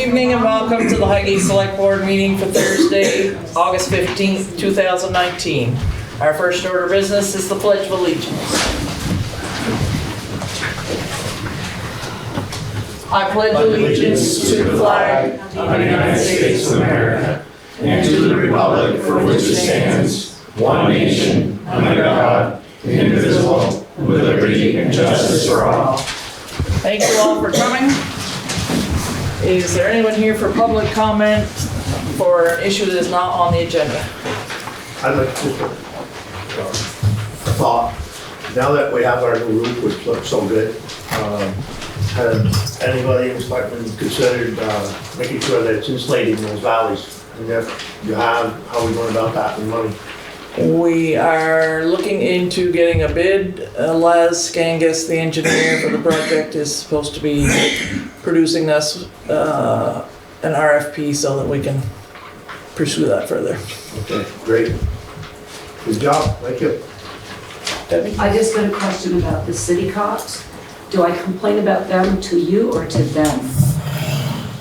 evening and welcome to the Highgate Selectboard meeting for Thursday, August 15th, 2019. Our first order of business is the Pledge of Allegiance. I pledge allegiance to the flag of the United States of America and to the republic for which it stands, one nation, under God, indivisible, with liberty and justice for all. Thank you all for coming. Is there anyone here for public comment for an issue that is not on the agenda? I'd like to just a thought. Now that we have our new roof, which looks so good, has anybody in Selectmen considered making sure that it's insulated in those valleys? And if you have, how are we going about that with money? We are looking into getting a bid. Les Scangus, the engineer for the project, is supposed to be producing us an RFP so that we can pursue that further. Okay, great. Good job, thank you. Debbie? I just got a question about the city cops. Do I complain about them to you or to them?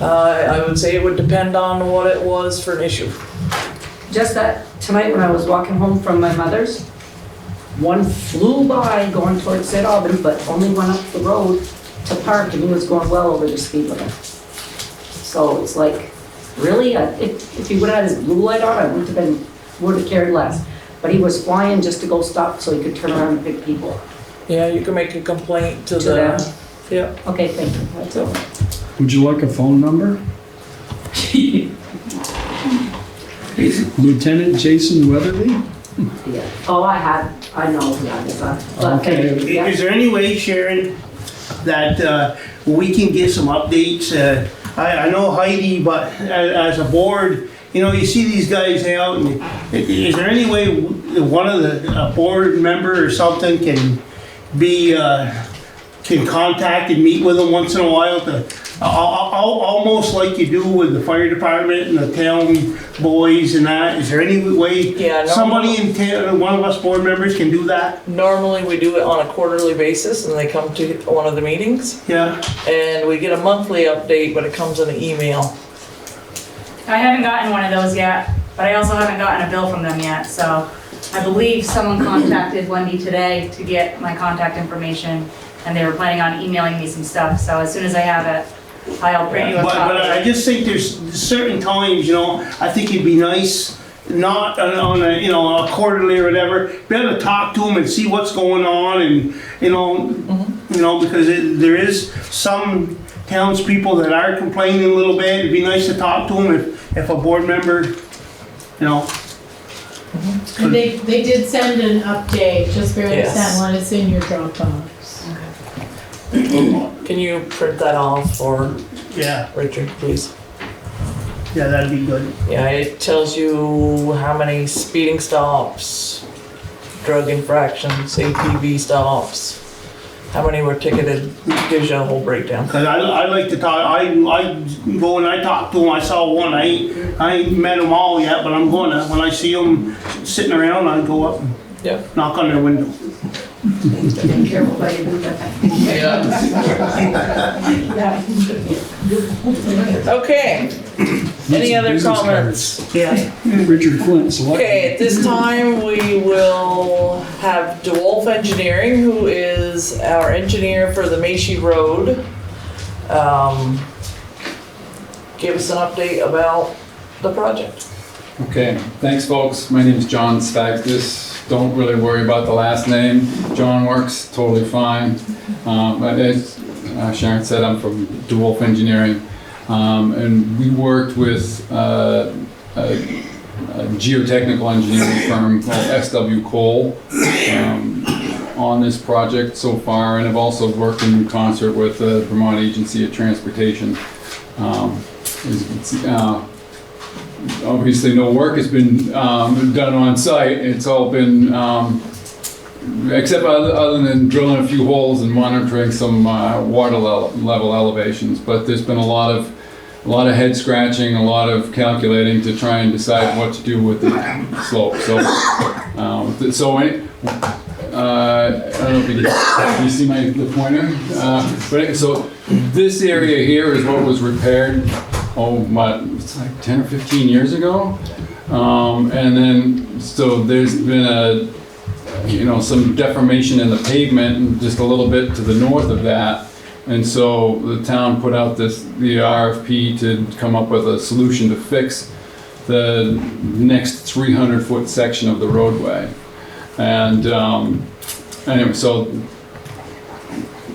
I would say it would depend on what it was for an issue. Just that tonight when I was walking home from my mother's, one flew by going towards St. Albans, but only went up the road to park and he was going well over the speed limit. So it's like, really? If he would have had his blue light on, I would have cared less. But he was flying just to go stop so he could turn around and pick people. Yeah, you can make a complaint to them. Yeah. Okay, thank you. That's all. Would you like a phone number? Lieutenant Jason Weatherly? Yeah. Oh, I know who that is. Okay. Yeah. Is there any way, Sharon, that we can get some updates? I know Heidi, but as a board, you know, you see these guys out, and is there any way one of the board member or something can be can contact and meet with them once in a while to almost like you do with the fire department and the town boys and that? Is there any way somebody in town, one of us board members can do that? Normally we do it on a quarterly basis and they come to one of the meetings. Yeah. And we get a monthly update, but it comes in an email. I haven't gotten one of those yet, but I also haven't gotten a bill from them yet, so I believe someone contacted Wendy today to get my contact information, and they were planning on emailing me some stuff, so as soon as I have it, I'll print you a copy. But I just think there's certain times, you know, I think it'd be nice, not on a, you know, a quarterly or whatever, be able to talk to them and see what's going on, and, you know, because there is some townspeople that are complaining a little bit. It'd be nice to talk to them if a board member, you know. And they did send an update, just barely Yes. sent one, it's in your Dropbox. Can you print that off for Yeah, Richard, please? yeah, that'd be good. Yeah, it tells you how many speeding stops, drug infractions, ATV stops, how many were ticketed, gives you a whole breakdown. Cause I like to talk, I go and I talk to them. I saw one, I ain't met them all yet, but I'm gonna, when I see them sitting around, I go up and Yep. knock on their window. Be careful how you do that. Okay, any other Business comments? Yeah. Richard Flint, select. Okay, at this time, we will have DeWolf Engineering, who is our engineer for the Macy Road, give us an update about the project. Okay, thanks folks. My name is John Stagdis. Don't really worry about the last name. John works totally fine. But as Sharon said, I'm from DeWolf Engineering. And we worked with a geotechnical engineering firm called SW Cole on this project so far, and I've also worked in concert with the Vermont Agency of Transportation. As you can see, obviously no work has been done on site. It's all been, except other than drilling a few holes and monitoring some water level elevations, but there's been a lot of head scratching, a lot of calculating to try and decide what to do with the slope. So, I don't know if you see the pointer. But so this area here is what was repaired it's like 10 or 15 years ago. And then, so there's been some deformation in the pavement just a little bit to the north of that. And so the town put out the RFP to come up with a solution to fix the next 300-foot section of the roadway. And anyway, so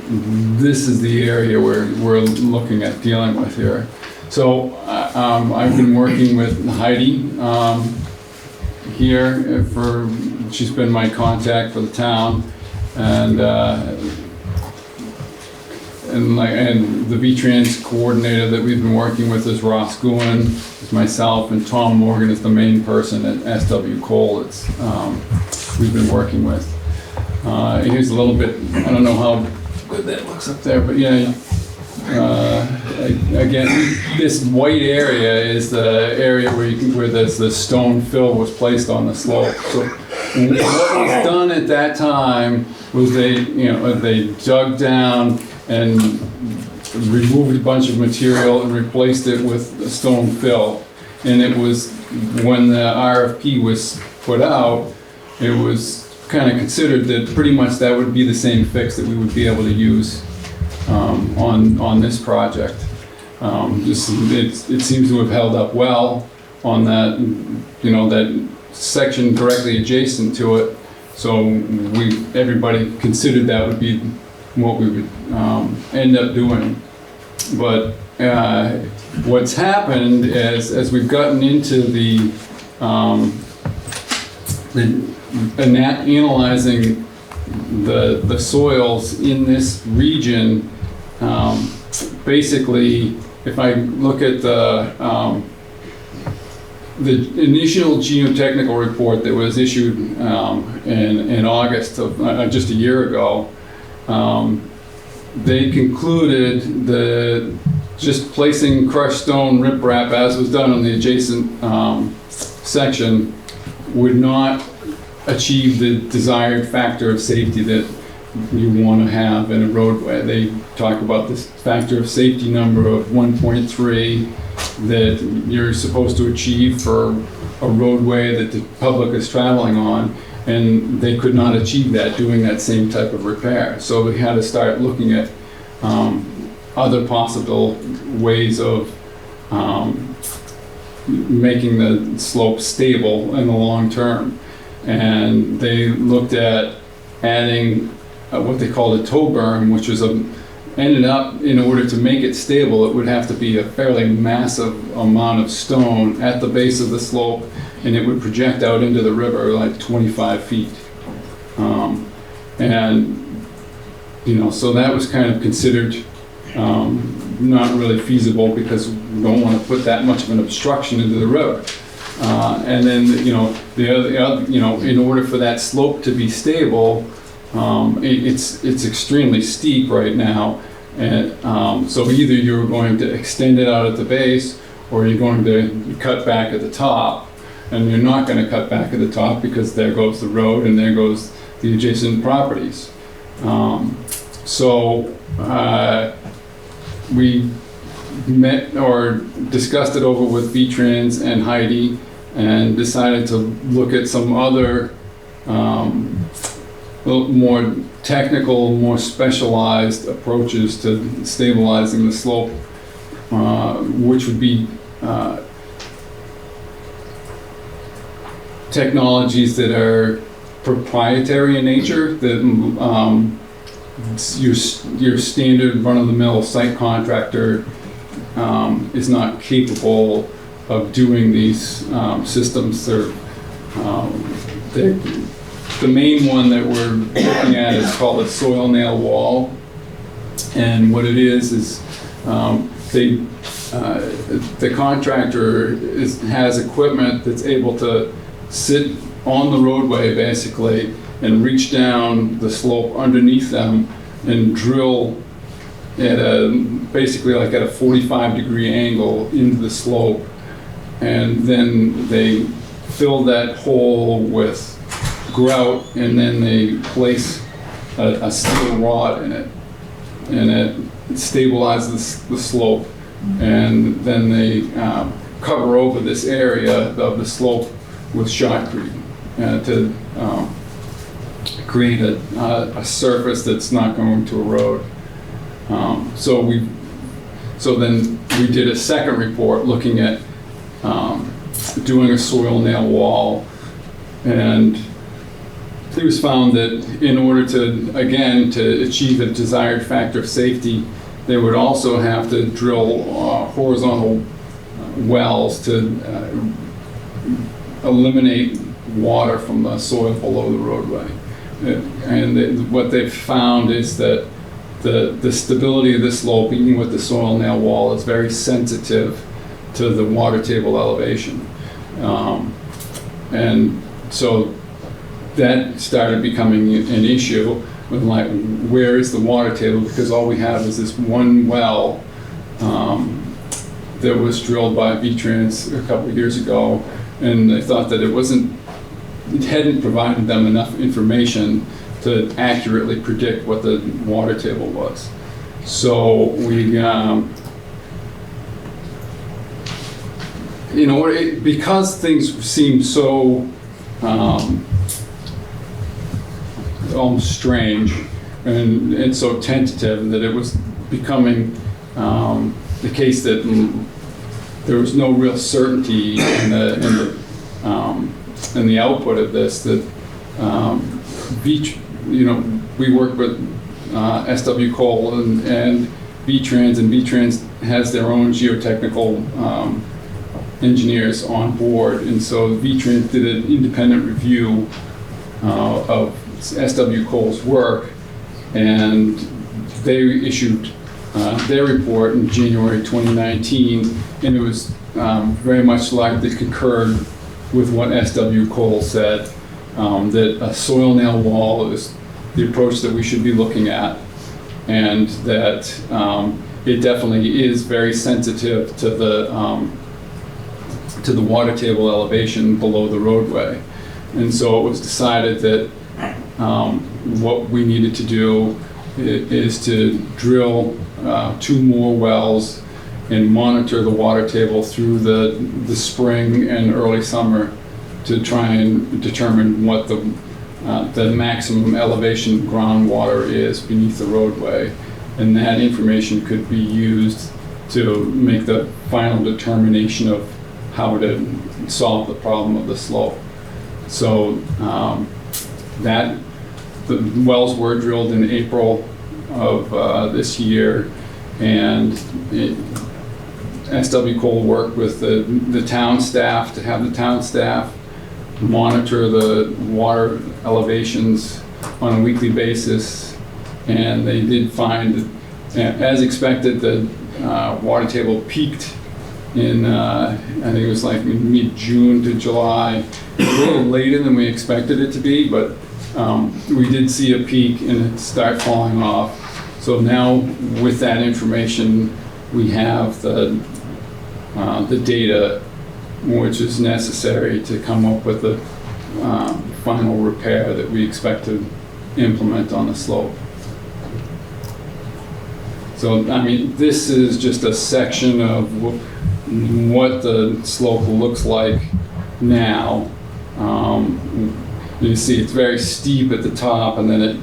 this is the area we're looking at dealing with here. So I've been working with Heidi here she's been my contact for the town, and the V-Trans coordinator that we've been working with is Ross Gouin, is myself, and Tom Morgan is the main person at SW Cole we've been working with. Here's a little bit, I don't know how good that looks up there, but yeah, again, this white area is the area where the stone fill was placed on the slope. So what was done at that time was they dug down and removed a bunch of material and replaced it with a stone fill. And it was, when the RFP was put out, it was kind of considered that pretty much that would be the same fix that we would be able to use on this project. It seems to have held up well on that, that section directly adjacent to it. So everybody considered that would be what we would end up doing. But what's happened is, as we've gotten into the analyzing the soils in this region, basically, if I look at the initial geotechnical report that was issued in August of just a year ago, they concluded that just placing crushed stone riprap, as was done on the adjacent section, would not achieve the desired factor of safety that you want to have in a roadway. They talk about this factor of safety number of 1.3 that you're supposed to achieve for a roadway that the public is traveling on, and they could not achieve that doing that same type of repair. So we had to start looking at other possible ways of making the slope stable in the long term. And they looked at adding what they called a toe berm, which was ended up, in order to make it stable, it would have to be a fairly massive amount of stone at the base of the slope, and it would project out into the river like 25 feet. So that was kind of considered not really feasible, because we don't want to put that much of an obstruction into the road. And then, in order for that slope to be stable, it's extremely steep right now. And so either you're going to extend it out at the base, or you're going to cut back at the top. And you're not going to cut back at the top, because there goes the road and there goes the adjacent properties. We met or discussed it over with V-Trans and Heidi, and decided to look at some other more technical, more specialized approaches to stabilizing the slope, which would be technologies that are proprietary in nature, that your standard run-of-the-mill site contractor is not capable of doing these systems. The main one that we're looking at is called a soil nail wall, and what it is the contractor has equipment that's able to sit on the roadway basically and reach down the slope underneath them and drill at basically like at a 45-degree angle into the slope, and then they fill that hole with grout, and then they place a steel rod in it, and it stabilizes the slope and then they cover over this area of the slope with shotcrete to create a surface that's not going to erode. So then we did a second report looking at doing a soil nail wall, and it was found that in order to, again, to achieve the desired factor of safety, they would also have to drill horizontal wells to eliminate water from the soil below the roadway. And what they've found is that the stability of the slope, even with the soil nail wall, is very sensitive to the water table elevation. And so that started becoming an issue with, like, where is the water table? Because all we have is this one well that was drilled by V-Trans a couple of years ago, and they thought that it hadn't provided them enough information to accurately predict what the water table was. So we, because things seem so almost strange and so tentative, that it was becoming the case that there was no real certainty in the output of this. That we work with SW Cole and V-Trans, and V-Trans has their own geotechnical engineers on board, and so V-Trans did an independent review of SW Cole's work, and they issued their report in January 2019, and it was very much like they concurred with what SW Cole said, that a soil nail wall is the approach that we should be looking at, and that it definitely is very sensitive to the water table elevation below the roadway. And so it was decided that what we needed to do is to drill 2 more wells and monitor the water table through the spring and early summer to try and determine what the maximum elevation groundwater is beneath the roadway. And that information could be used to make the final determination of how to solve the problem of the slope. So the wells were drilled in April of this year, and SW Cole worked with the town staff to have the town staff monitor the water elevations on a weekly basis, and they did find that, as expected, the water table peaked in I think it was like mid-June to July. It was a little later than we expected it to be, but we did see a peak and it start falling off. So now with that information, we have the data which is necessary to come up with the final repair that we expect to implement on the slope. So, I mean, this is just a section of what the slope looks like now. You see it's very steep at the top, and then it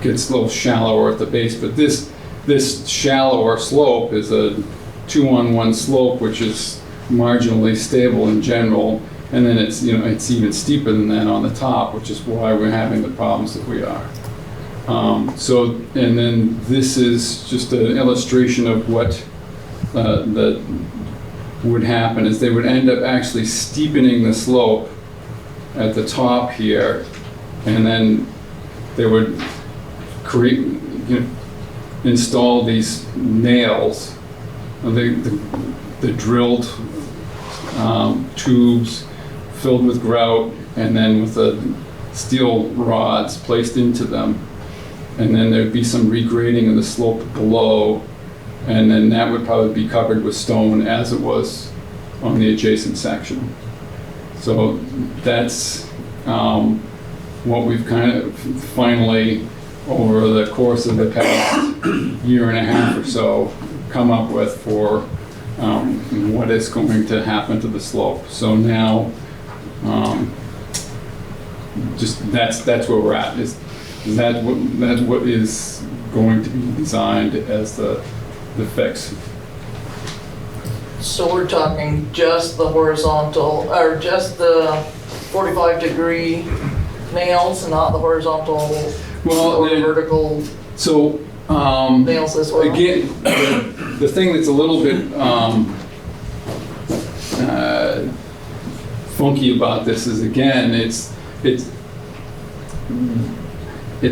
gets a little shallower at the base, but this shallower slope is a 2-on-1 slope, which is marginally stable in general, and then it's even steeper than that on the top, which is why we're having the problems that we are. And then this is just an illustration of what that would happen, is they would end up actually steepening the slope at the top here, and then they would install these nails, the drilled tubes filled with grout, and then with the steel rods placed into them. And then there'd be some regrading of the slope below, and then that would probably be covered with stone as it was on the adjacent section. So that's what we've kind of finally over the course of the past year and a half or so, come up with for what is going to happen to the slope. So now, just that's where we're at. Is that's what is going to be designed as the fix. So we're talking just the horizontal, or just the 45-degree nails, and not the horizontal or vertical So, nails as well? again, the thing that's a little bit funky about this is, again, it's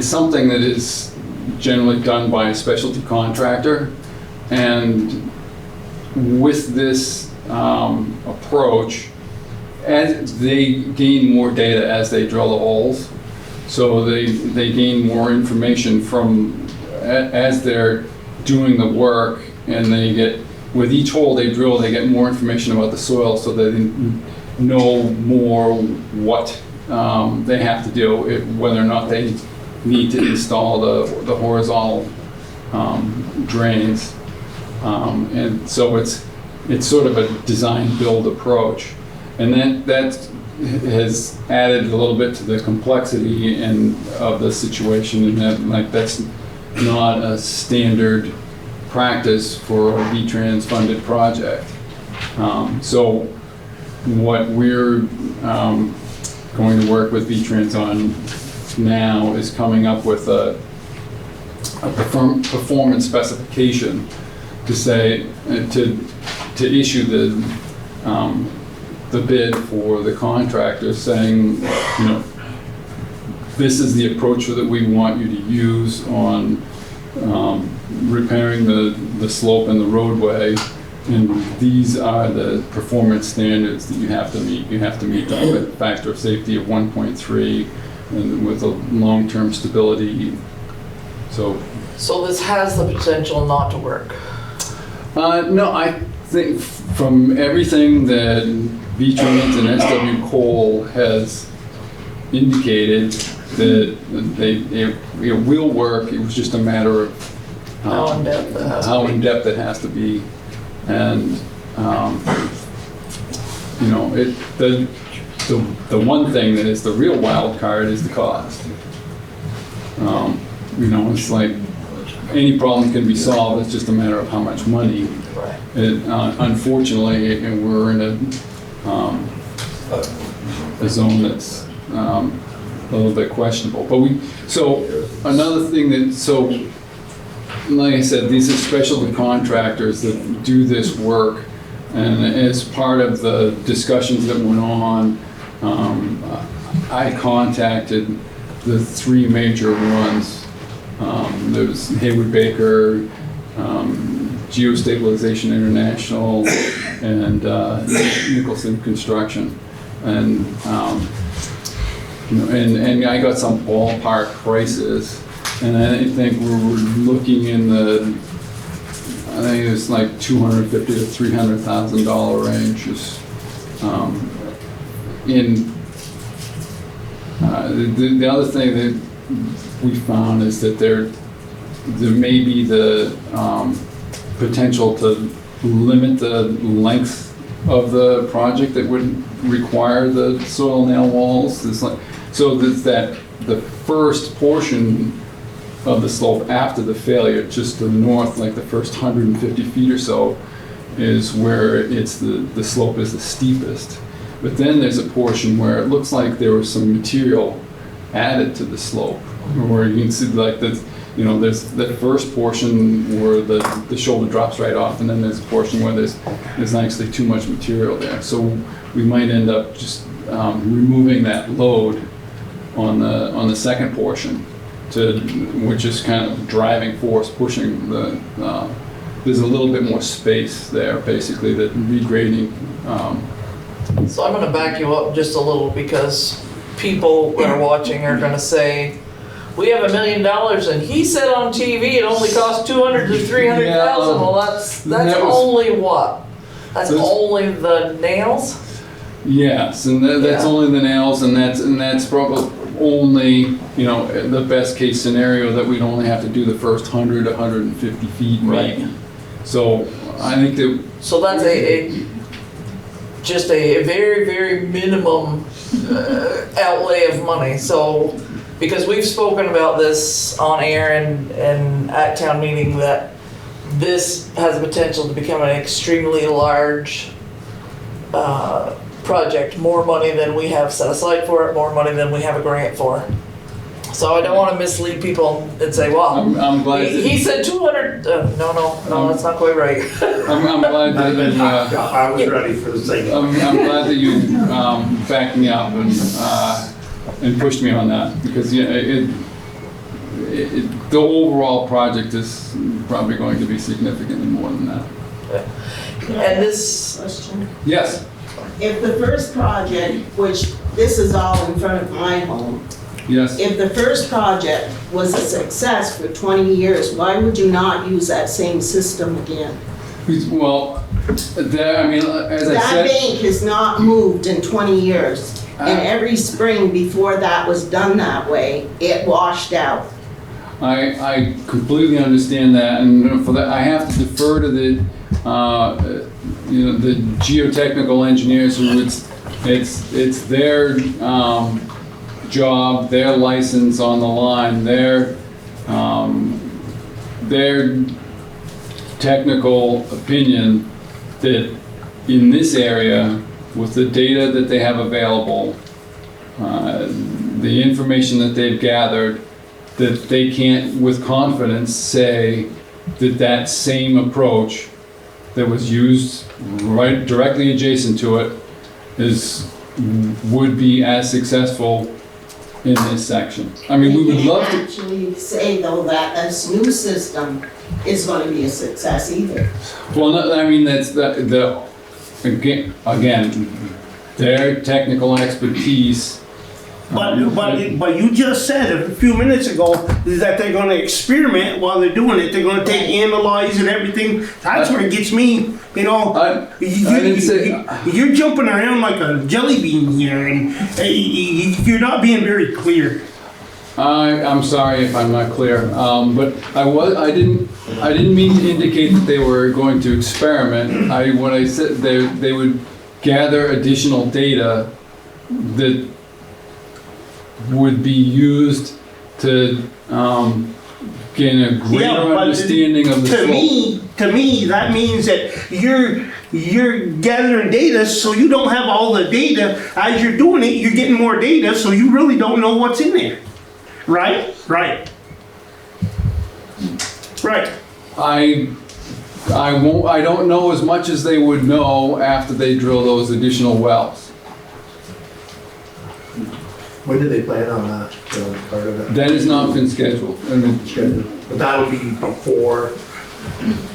something that is generally done by a specialty contractor, and with this approach, as they gain more data as they drill the holes, so they gain more information from as they're doing the work, and they get, with each hole they drill, they get more information about the soil, so they know more what they have to do, whether or not they need to install the horizontal drains. And so it's sort of a design-build approach. And that has added a little bit to the complexity of the situation, and that's not a standard practice for a VTrans funded project. So what we're going to work with VTrans on now is coming up with a performance specification to say, to issue the bid for the contractor, saying, this is the approach that we want you to use on repairing the slope and the roadway, and these are the performance standards that you have to meet. You have to meet the factor of safety of 1.3 and with a long-term stability. So this has the potential not to work? No, I think from everything that VTrans and SW Cole has indicated, that it will work. It was just a matter of How in-depth it has to be. And the one thing that is the real wild card is the cost. It's like any problem can be solved. It's just a matter of how much money. Right. Unfortunately, we're in a zone that's a little bit questionable. Another thing like I said, these are specialty contractors that do this work, and as part of the discussions that went on, I contacted the three major ones. There's Hayward Baker, Geostabilization International, and Nicholson Construction, and and I got some ballpark prices. And I think we're looking in I think it's like $250,000 to $300,000 range. The other thing that we found is that there may be the potential to limit the length of the project that would require the soil nail walls. The first portion of the slope after the failure, just to the north, like the first 150 feet or so, is where the slope is the steepest. But then there's a portion where it looks like there was some material added to the slope, where you can see there's that first portion where the shoulder drops right off, and then there's a portion where there's actually too much material there. So we might end up just removing that load on the second portion, which is kind of driving force pushing there's a little bit more space there, basically, that regrading. So I'm going to back you up just a little, because people that are watching are going to say, we have $1 million, and he said on TV it only cost $200,000 to $300,000. Well, that's only what? That's only the nails? Yes, and that's only the nails, and that's probably only, the best case scenario that we'd only have to do the first 100, 150 feet maybe. So I think that, So that's just a very, very minimum outlay of money. So, because we've spoken about this on air and at town meeting, that this has the potential to become an extremely large project, more money than we have set aside for it, more money than we have a grant for. So I don't want to mislead people and say, well, I'm glad that, he said 200, no, that's not quite right. I'm glad that you, I was ready for the thing. I'm glad that you backed me up and pushed me on that, because the overall project is probably going to be significantly more than that. And this, Question. Yes. If the first project, which this is all in front of my home, Yes. if the first project was a success for 20 years, why would you not use that same system again? Well, as I That said, bank has not moved in 20 years. And every spring before that was done that way, it washed out. I completely understand that, and for that, I have to defer to the geotechnical engineers who it's their job, their license on the line, their technical opinion that in this area, with the data that they have available, the information that they've gathered, that they can't with confidence say that that same approach that was used right directly adjacent to it would be as successful in this section. I mean, we would love to. You can't actually say though that this new system is going to be a success either. Well, no, I mean, that's again, their technical expertise. But you just said a few minutes ago that they're gonna experiment while they're doing it. They're gonna analyze and everything. That's where it gets me, I didn't say. You're jumping around like a jelly bean here, and you're not being very clear. I'm sorry if I'm not clear, but I didn't mean to indicate that they were going to experiment. What I said, they would gather additional data that would be used to gain a greater understanding of the slope. To me, that means that you're gathering data, so you don't have all the data. As you're doing it, you're getting more data, so you really don't know what's in there. Right? Right. I don't know as much as they would know after they drill those additional wells. When do they plan on that, part of it? That has not been scheduled. But that would be before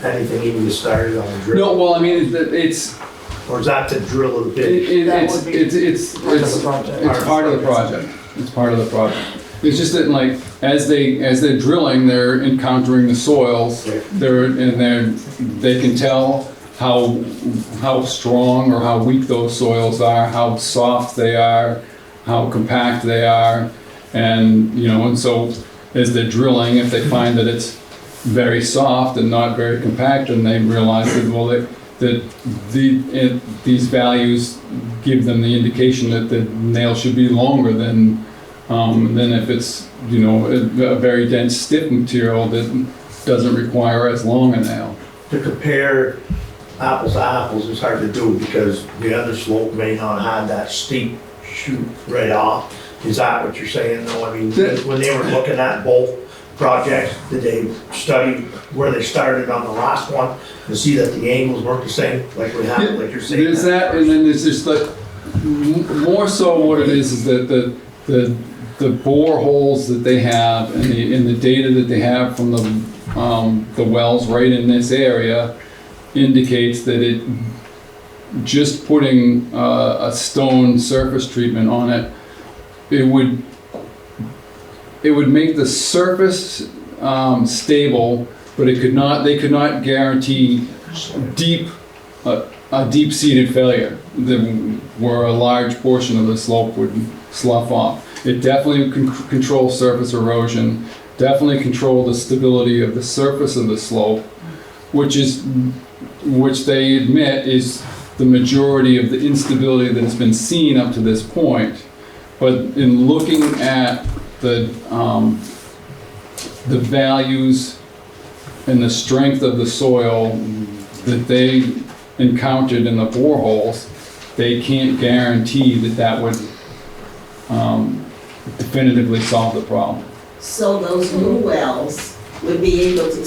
anything even gets started on the drill? No, well, I mean, it's Or is that to drill of the pit? it's part of the project. It's part of the project. It's just that, like, as they're drilling, they're encountering the soils. They can tell how strong or how weak those soils are, how soft they are, how compact they are, and so as they're drilling, if they find that it's very soft and not very compact, and they realize that these values give them the indication that the nail should be longer than if it's a very dense stiff material that doesn't require as long a nail. To compare apples to apples is hard to do because the other slope may not have that steep shoot right off. Is that what you're saying though? I mean, when they were looking at both projects, did they study where they started on the last one to see that the angles weren't the same, like we have, like you're saying? There's that, and then there's just like, more so what it is that the bore holes that they have and the data that they have from the wells right in this area indicates that just putting a stone surface treatment on it, it would make the surface stable, but they could not guarantee a deep-seated failure where a large portion of the slope would slough off. it definitely can control surface erosion, definitely control the stability of the surface of the slope, which they admit is the majority of the instability that has been seen up to this point. But in looking at the values and the strength of the soil that they encountered in the boreholes, they can't guarantee that would definitively solve the problem. So those new wells would be able to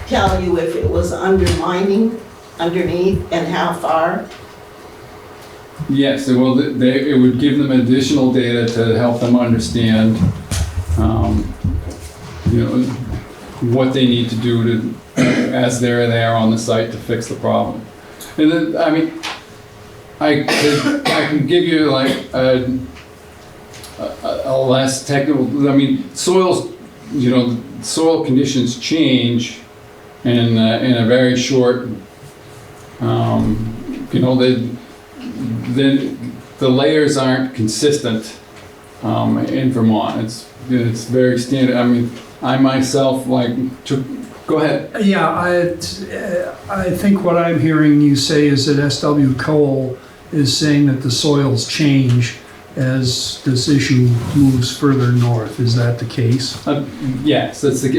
tell you if it was undermining underneath and how far? Yes, it would give them additional data to help them understand, what they need to do as they're there on the site to fix the problem. And then, I mean, I can give you like a less technical, I mean, soil conditions change in a very short, the layers aren't consistent in Vermont. It's very standard. I mean, I myself go ahead. Yeah, I think what I'm hearing you say is that SW Cole is saying that the soils change as this issue moves further north. Is that the case? Yes, that's the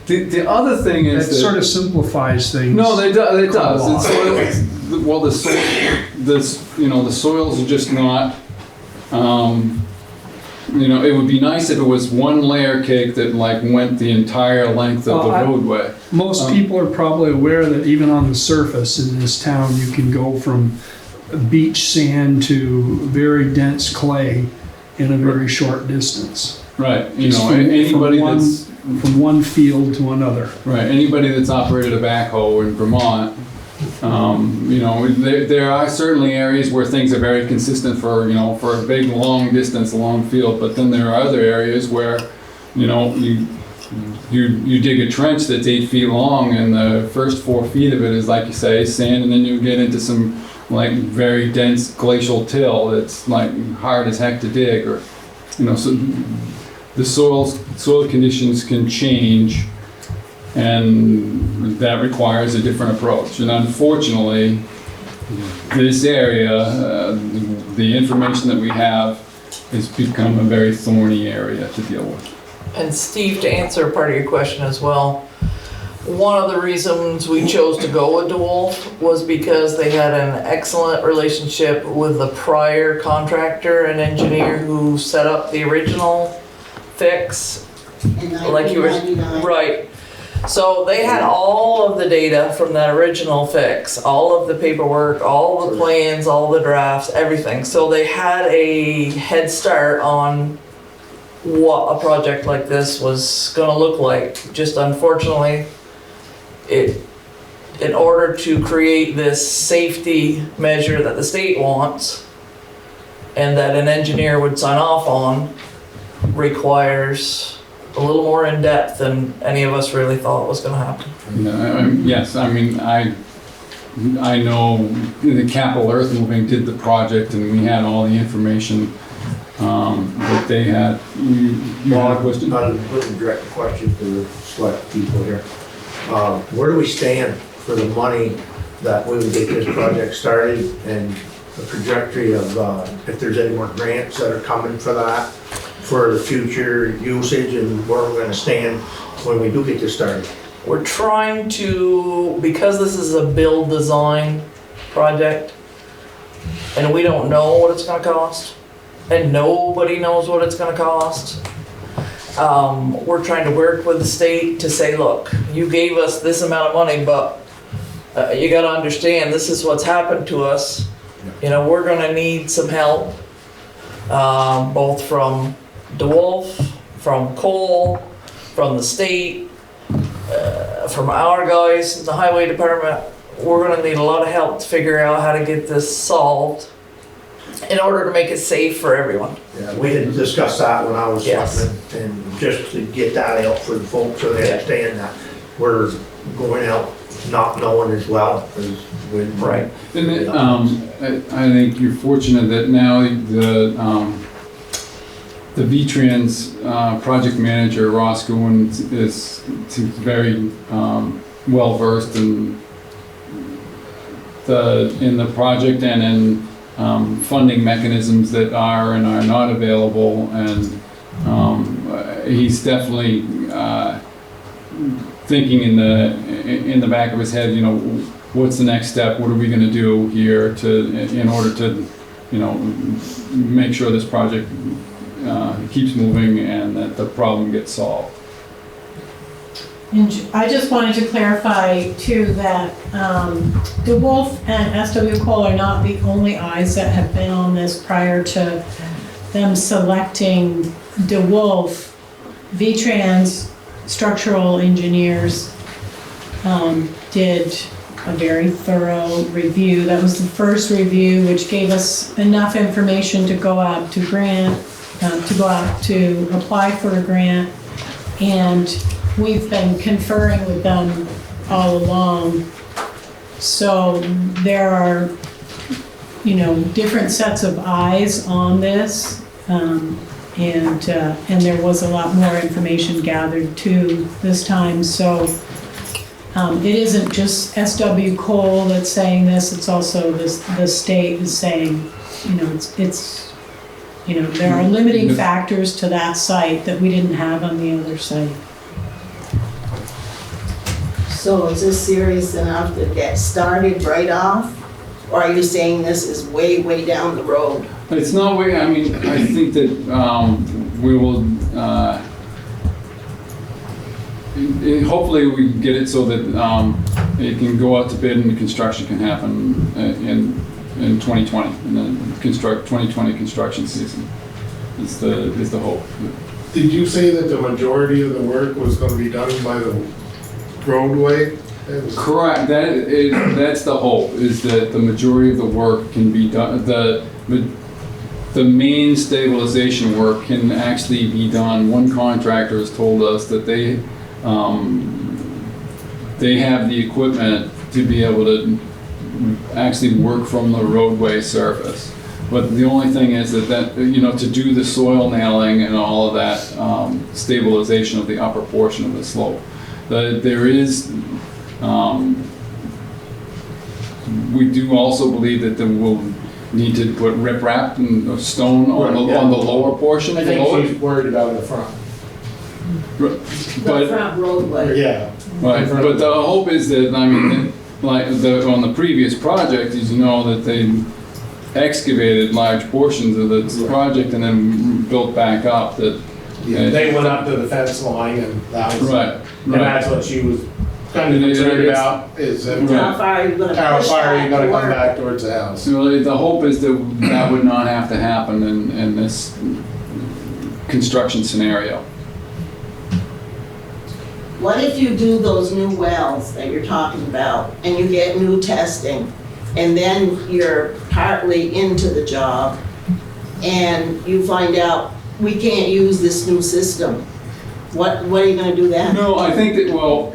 the other thing is that sort of simplifies things. No, it does. The soils are just not. It would be nice if it was one layer cake that went the entire length of the roadway. Most people are probably aware that even on the surface in this town, you can go from beach sand to very dense clay in a very short distance. Right. From one field to another. Right. Anybody that's operated a backhoe in Vermont, there are certainly areas where things are very consistent for a big long distance, long field. But then there are other areas where, you dig a trench that's 8 feet long, and the first 4 feet of it is, like you say, sand, and then you get into some very dense glacial till that's hard as heck to dig, or so the soil conditions can change, and that requires a different approach. And unfortunately, this area, the information that we have, has become a very thorny area to deal with. And Steve, to answer part of your question as well, one of the reasons we chose to go with DeWolf was because they had an excellent relationship with the prior contractor and engineer who set up the original fix. Like you were, 1999. right. So they had all of the data from that original fix, all of the paperwork, all the plans, all the drafts, everything. So they had a head start on what a project like this was gonna look like. Just unfortunately, in order to create this safety measure that the state wants and that an engineer would sign off on, requires a little more in depth than any of us really thought was going to happen. Yes, I mean, I know the Capital Earth Moving did the project, and we had all the information that they had. You had a question? Not a direct question to the select people here. Where do we stand for the money that we would get this project started, and the trajectory of if there's any more grants that are coming for that, for the future usage, and where we're gonna stand when we do get this started? We're trying to, because this is a build design project, and we don't know what it's gonna cost, and nobody knows what it's gonna cost. We're trying to work with the state to say, look, you gave us this amount of money, but you gotta understand, this is what's happened to us. We're gonna need some help, both from DeWolf, from Cole, from the state, from our guys in the highway department. We're gonna need a lot of help to figure out how to get this solved in order to make it safe for everyone. Yeah, we had discussed that when I was Yes. selectman, and just to get that out for the folks so they understand that we're going out not knowing as well as we. Right. And I think you're fortunate that now the V-Trans project manager, Ross Goodwin, seems very well-versed in the project and in funding mechanisms that are and are not available, and he's definitely thinking in the back of his head, you know, what's the next step? What are we going to do here in order to, you know, make sure this project keeps moving and that the problem gets solved. And I just wanted to clarify too that DeWolf and SW Cole are not the only eyes that have been on this prior to them selecting DeWolf. V-Trans structural engineers did a very thorough review. That was the first review, which gave us enough information to go out to to apply for a grant. And we've been conferring with them all along. So there are, you know, different sets of eyes on this. And there was a lot more information gathered too this time. So it isn't just SW Cole that's saying this, it's also the state is saying, you know, it's you know, there are limiting factors to that site that we didn't have on the other site. So is this serious enough to get started right off? Or are you saying this is way, way down the road? It's not way, I mean, I think that we will, hopefully we can get it so that it can go out to bid and the construction can happen in 2020, in the 2020 construction season is the hope. Did you say that the majority of the work was going to be done by the roadway? Correct. That's the hope, is that the majority of the work can be done. The main stabilization work can actually be done. One contractor has told us that they have the equipment to be able to actually work from the roadway surface. But the only thing is that you know, to do the soil nailing and all of that stabilization of the upper portion of the slope, there is. We do also believe that we'll need to put riprap and stone on the lower portion. I think she's worried about the front. The front roadway. Yeah. Right, but the hope is that, I mean, like on the previous project, as you know, that they excavated large portions of the project and then built back up. That They went up to the fence line, and that was right. And that's what she was kind of concerned about, is that How far are you gonna how push far are you that gonna come work? back towards the house? So the hope is that would not have to happen in this construction scenario. What if you do those new wells that you're talking about, and you get new testing, and then you're partly into the job, and you find out, we can't use this new system? What are you gonna do then? No, I think that, well,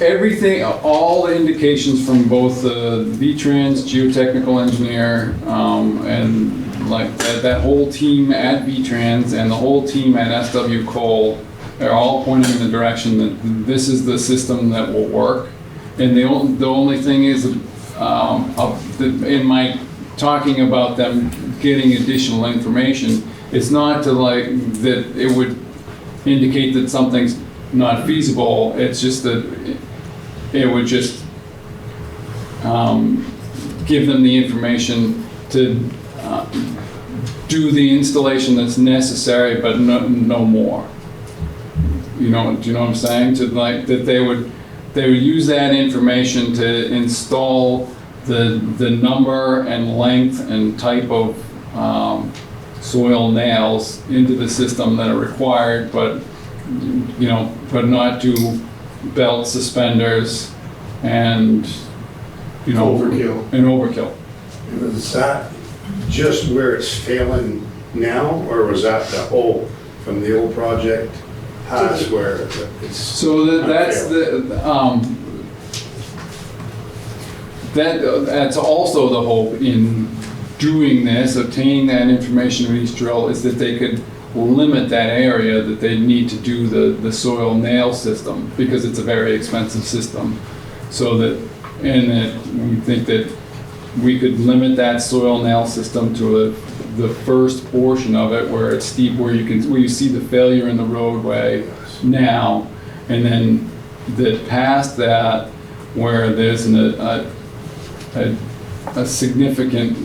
everything, all the indications from both the V-Trans geotechnical engineer and like that whole team at V-Trans and the whole team at SW Cole are all pointing in the direction that this is the system that will work. And the only thing is, in my talking about them getting additional information, it's not to like that it would indicate that something's not feasible. It's just that it would just give them the information to do the installation that's necessary, but no more. You know, do you know what I'm saying? To like that they would use that information to install the number and length and type of soil nails into the system that are required, but you know, but not do belt suspenders and you know overkill. Was that just where it's failing now, or was that the whole from the old project past where it's so that's that's also the hope in doing this, obtaining that information with each drill, is that they could will limit that area that they need to do the soil nail system, because it's a very expensive system. So that, and that we think that we could limit that soil nail system to the first portion of it where it's steep, where you see the failure in the roadway now, and then past that, where there's a significant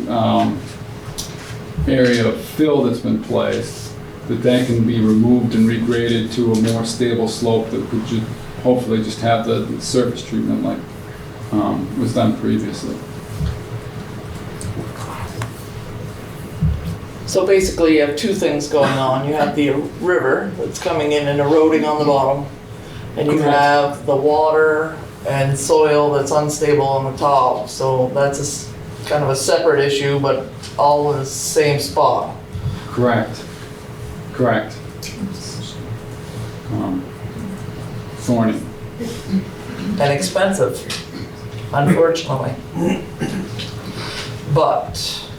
area of fill that's been placed, that can be removed and regraded to a more stable slope that could hopefully just have the surface treatment like was done previously. So basically, you have two things going on. You have the river that's coming in and eroding on the bottom, and you have the water and soil that's unstable on the top. So that's kind of a separate issue, but all in the same spot. Correct. Thorny. And expensive, unfortunately. But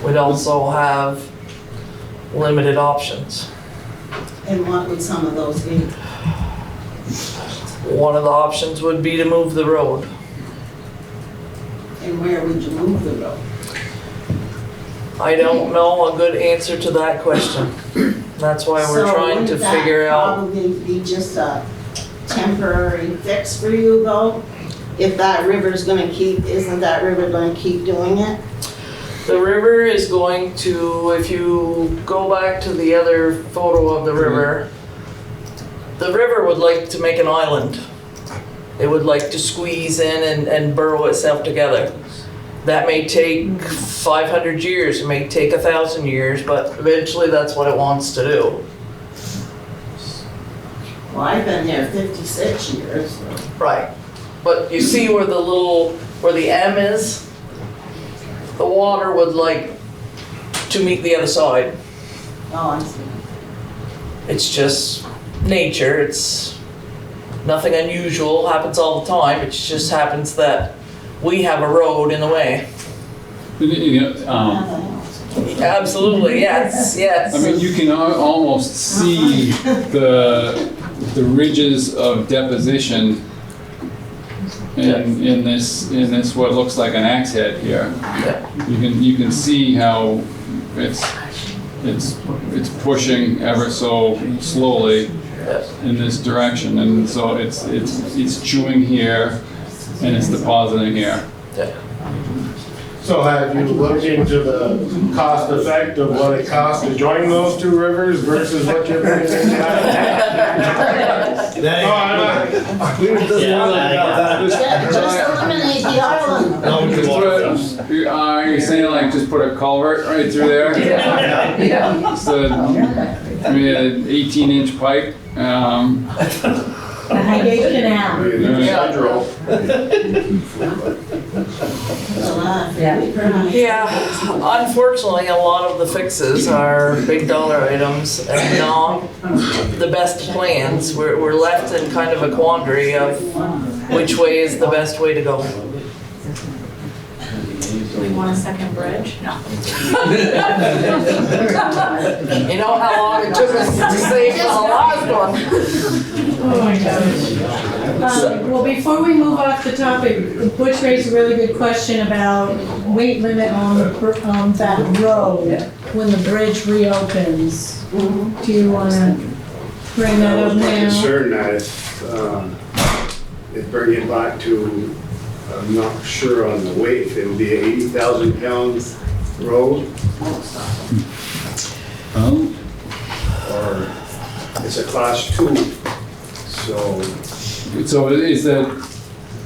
we'd also have limited options. And what would some of those be? One of the options would be to move the road. And where would you move the road? I don't know a good answer to that question. That's why we're trying to figure out. So wouldn't that probably be just a temporary fix for you though? If that river's gonna isn't that river gonna keep doing it? The river is going to, if you go back to the other photo of the river would like to make an island. It would like to squeeze in and burrow itself together. That may take 500 years, it may take 1,000 years, but eventually that's what it wants to do. Well, I've been there 56 years. So. Right. But you see where where the M is? The water would like to meet the other side. Oh, I see. It's just nature, it's nothing unusual, happens all the time, it just happens that we have a road in the way. Absolutely, yes. I mean, you can almost see the ridges of deposition in this what looks like an axe head here. Yeah. You can see how it's pushing ever so slowly in this direction, and so it's chewing here and it's depositing here. Yeah. So have you looked into the cost effect of what it costs to join those two rivers versus what you're paying in Just eliminate the island. You're saying like just put a culvert right through there? Yeah. So, I mean, an 18-inch pipe. The Highgate Canal. Yeah, unfortunately, a lot of the fixes are big dollar items and not the best plans. We're left in kind of a quandary of which way is the best way to go. Do we want a second bridge? No. You know how long it took us to save the last one? Oh my gosh. Well, before we move off the topic, Butch raised a really good question about weight limit on that road when the bridge reopens. Do you want to bring that up My now? concern that if bring it back to, I'm not sure on the weight, if it would be an 80,000 pound road, or it's a class 2, So is that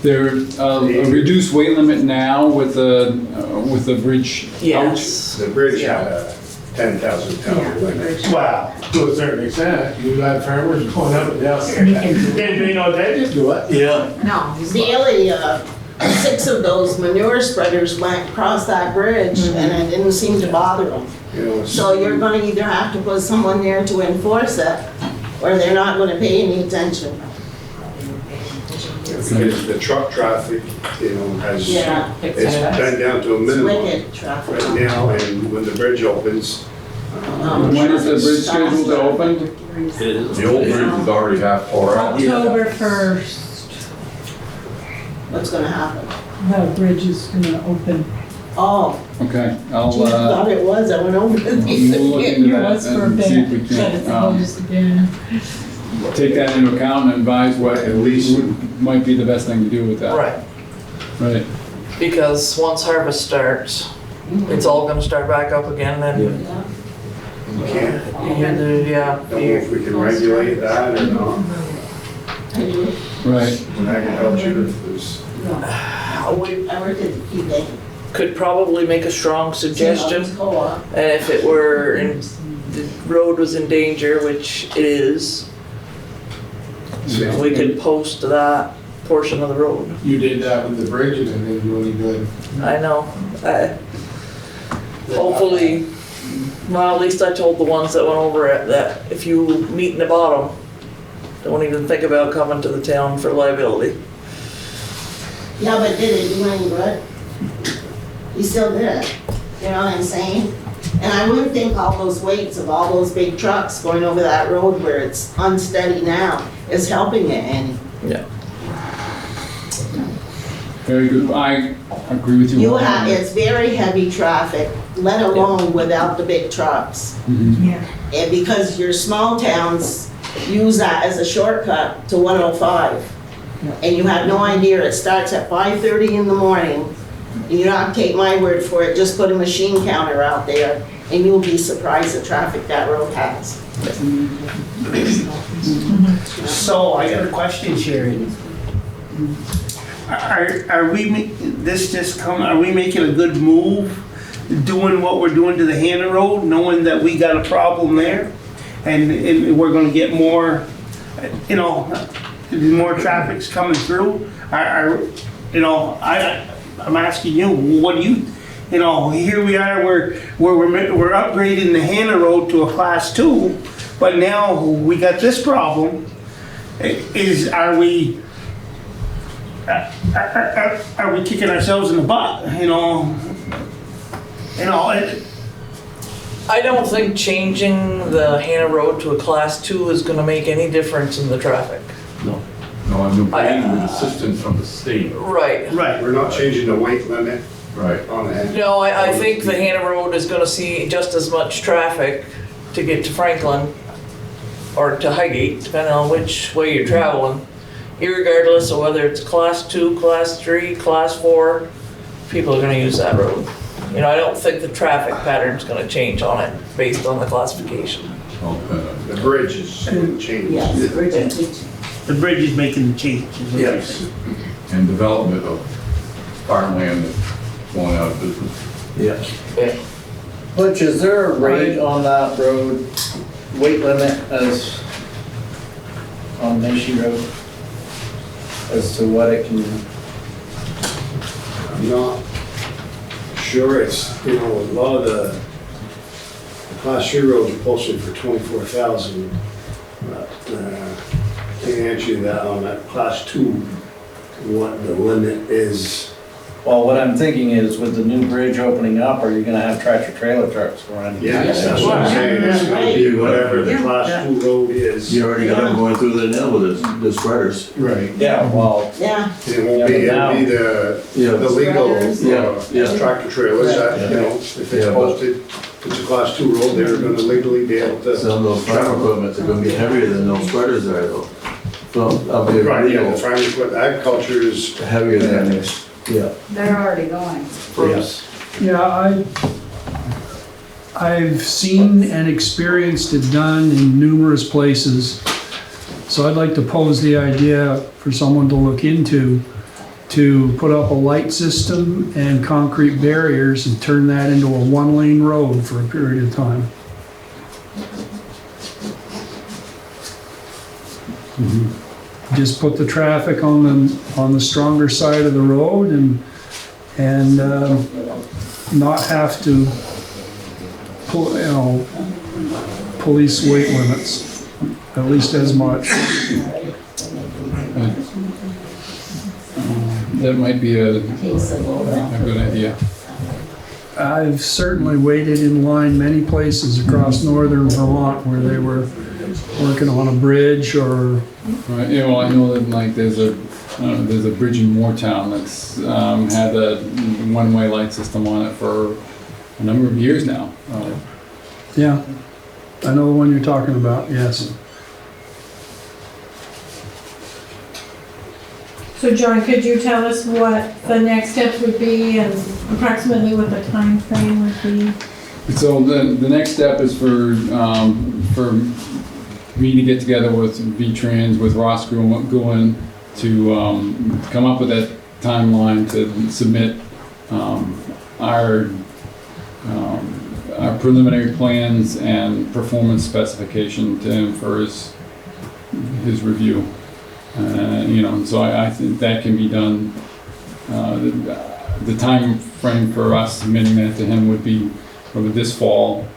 there a reduced weight limit now with the bridge out? Yes. the bridge had a 10,000 pound limit. Wow, to a certain extent, you got farmers going up and down there. They know they just do it. Yeah. No, really, 6 of those manure spreaders went across that bridge and it didn't seem to bother them. You know, So you're gonna either have to put someone there to enforce it, or they're not gonna pay any attention. because the truck traffic, has, Yeah. it's been down to a It's minimum wicked traffic. right now, and when the bridge opens, When is the bridge scheduled to open? The old bridge is already half tore out. October 1st, What's gonna happen? the bridge is gonna open. Oh, Okay, I'll, geez, I thought it was, I went over we'll it. look into It that was for a and see if we bit, but it's can, closed again. take that into account and advise what At least- might be the best thing to do with that. Right, Right. because once harvest starts, it's all gonna start back up again and You can't, yeah, don't know if we can regulate that or not. Right. In agriculture, there's, I worked at the Highgate. could probably make a strong suggestion. Co-op. And if it were, the road was in danger, which it is, we could post that portion of the road. You did that with the bridge and it didn't do any good. I know. Hopefully, well, at least I told the ones that went over it that if you meet in the bottom, don't even think about coming to the town for liability. Yeah, but did it do any good? You still did it, you know what I'm saying? And I wouldn't think all those weights of all those big trucks going over that road where it's unsteady now is helping it any. Yeah. Very good. I agree with you. You have, it's very heavy traffic, let alone without the big trucks. Mhm. And because your small towns use that as a shortcut to 105. And you have no idea, it starts at 5:30 in the morning. You don't have to take my word for it, just put a machine counter out there and you'll be surprised the traffic that road has. So I got a question, Sherry. Are we, are we making a good move, doing what we're doing to the Hannah Road, knowing that we got a problem there? And we're gonna get more, you know, more traffic's coming through? I'm asking you, what do you, here we are, we're upgrading the Hannah Road to a class 2, but now we got this problem. Are we kicking ourselves in the butt, I don't think changing the Hannah Road to a class 2 is gonna make any difference in the traffic. No, I'm agreeing with assistance from the state. Right. Right. we're not changing the weight limit Right. on that. No, I think the Hannah Road is gonna see just as much traffic to get to Franklin or to Highgate, depending on which way you're traveling. Irregardless of whether it's class 2, class 3, class 4, people are gonna use that road. I don't think the traffic pattern's gonna change on it based on the classification. The bridge is going to change. Yes. The bridge is making the change. Yes. And development of farmland that's going out of business. Yes. Yeah. Butch, is there a rate on that road, weight limit as on Macy Road? As to what it can, I'm not sure, it's, a lot of the class 3 roads are posted for 24,000. But, can't answer you that on that class 2, what the limit is. well, what I'm thinking is with the new bridge opening up, are you gonna have tractor trailer trucks going? Yes, that's what I'm saying, it's gonna be whatever the class 2 road is. You already got them going through there now with the spreaders. Right. Yeah, well, Yeah, It won't be, it'll be the legal tractor trailers that, if it's Yeah, but- posted, it's a class 2 road, they're gonna legally be able to. Some of those farm equipments are gonna be heavier than those spreaders are though. So, I'll be Right, yeah, the legal, farm equipment, agriculture is. heavier than this, yeah. They're already going. Yes. Yeah, I've seen and experienced it done in numerous places. So I'd like to pose the idea for someone to look into, to put up a light system and concrete barriers and turn that into a one-lane road for a period of time. Just put the traffic on the stronger side of the road and not have to police weight limits, at least as much. That might be a takes a little bit. good idea. I've certainly waited in line many places across northern Vermont where they were working on a bridge or, Right, yeah, well, I know that like there's a bridge in Moortown that's had a one-way light system on it for a number of years now. yeah, I know the one you're talking about, yes. So John, could you tell us what the next steps would be and approximately what the time frame would be? So the next step is for me to get together with V-Trans, with Ross Goodwin, to come up with that timeline to submit our preliminary plans and performance specification to him for his review. So I think that can be done. The time frame for us submitting that to him would be probably this fall,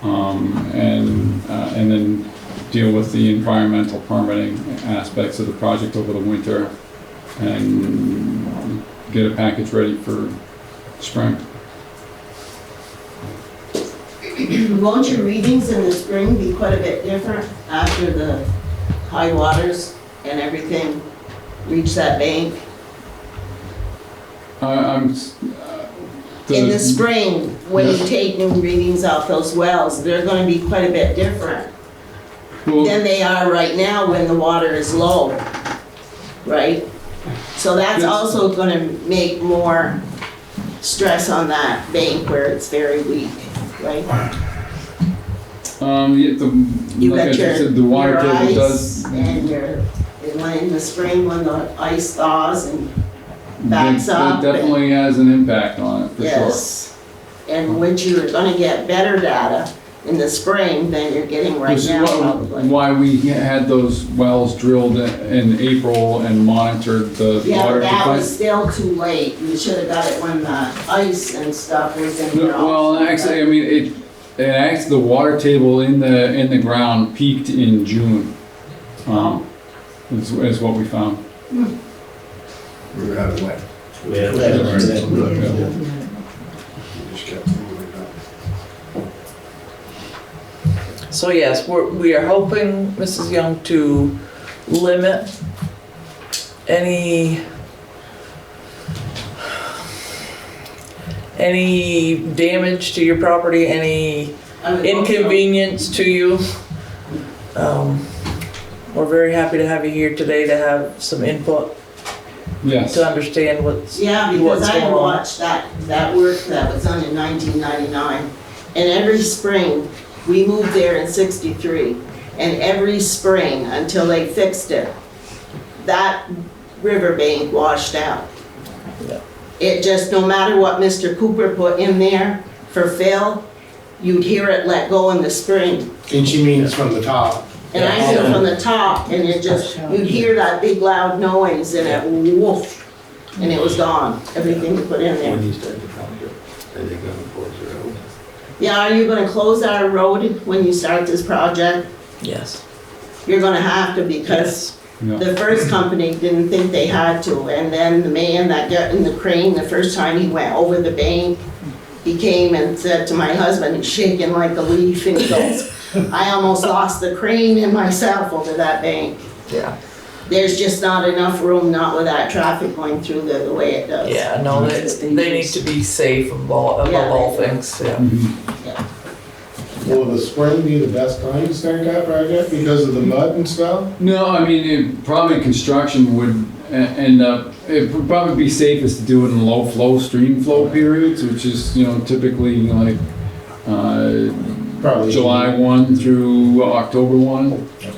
and then deal with the environmental permitting aspects of the project over the winter and get a package ready for spring. Won't your readings in the spring be quite a bit different after the high waters and everything reach that bank? In the spring, when you take new readings off those wells, they're gonna be quite a bit different than they are right now when the water is low, right? So that's also gonna make more stress on that bank where it's very weak, right? You got the water your table ice does. and in the spring when the ice thaws and backs up. It definitely has an impact on it, for sure. Yes, and which you're gonna get better data in the spring than you're getting right Which is now probably. why we had those wells drilled in April and monitored the Yeah, water. but that decline. was still too late. You should have got it when the ice and stuff was in there. Well, actually, I mean, the water table in the ground peaked in June. Is what we found. We were having wet. Yeah. We just kept moving up. So yes, we are hoping, Mrs. Young, to limit any damage to your property, any inconvenience to you. We're very happy to have you here today to have some input, Yes. to understand what's Yeah, what's because I going on. watched that work that was done in 1999. And every spring, we moved there in 63. And every spring, until they fixed it, that riverbank washed out. Yeah. It just, no matter what Mr. Cooper put in there for fill, you'd hear it let go in the spring. And she means from the top. And I hear from the top, and it just, you'd hear that big loud noise, and it woof, and it was gone, everything you put in there. When you start to count it, are they gonna close the road? Yeah, are you gonna close our road when you start this project? Yes. You're gonna have to, because Yeah. the first company didn't think they had to, and then the man that got in the crane, the first time he went over the bank, he came and said to my husband, he's shaking like a leaf, and he goes, I almost lost the crane and myself over that bank. Yeah. There's just not enough room, not with that traffic going through the way it does. Yeah, no, they need to be safe above all things, yeah. Will the spring be the best time to start that project because of the mud and stuff? No, I mean, probably construction would end up, it would probably be safest to do it in low flow, stream flow periods, which is, typically like, Probably. July 1 through October 1. Okay.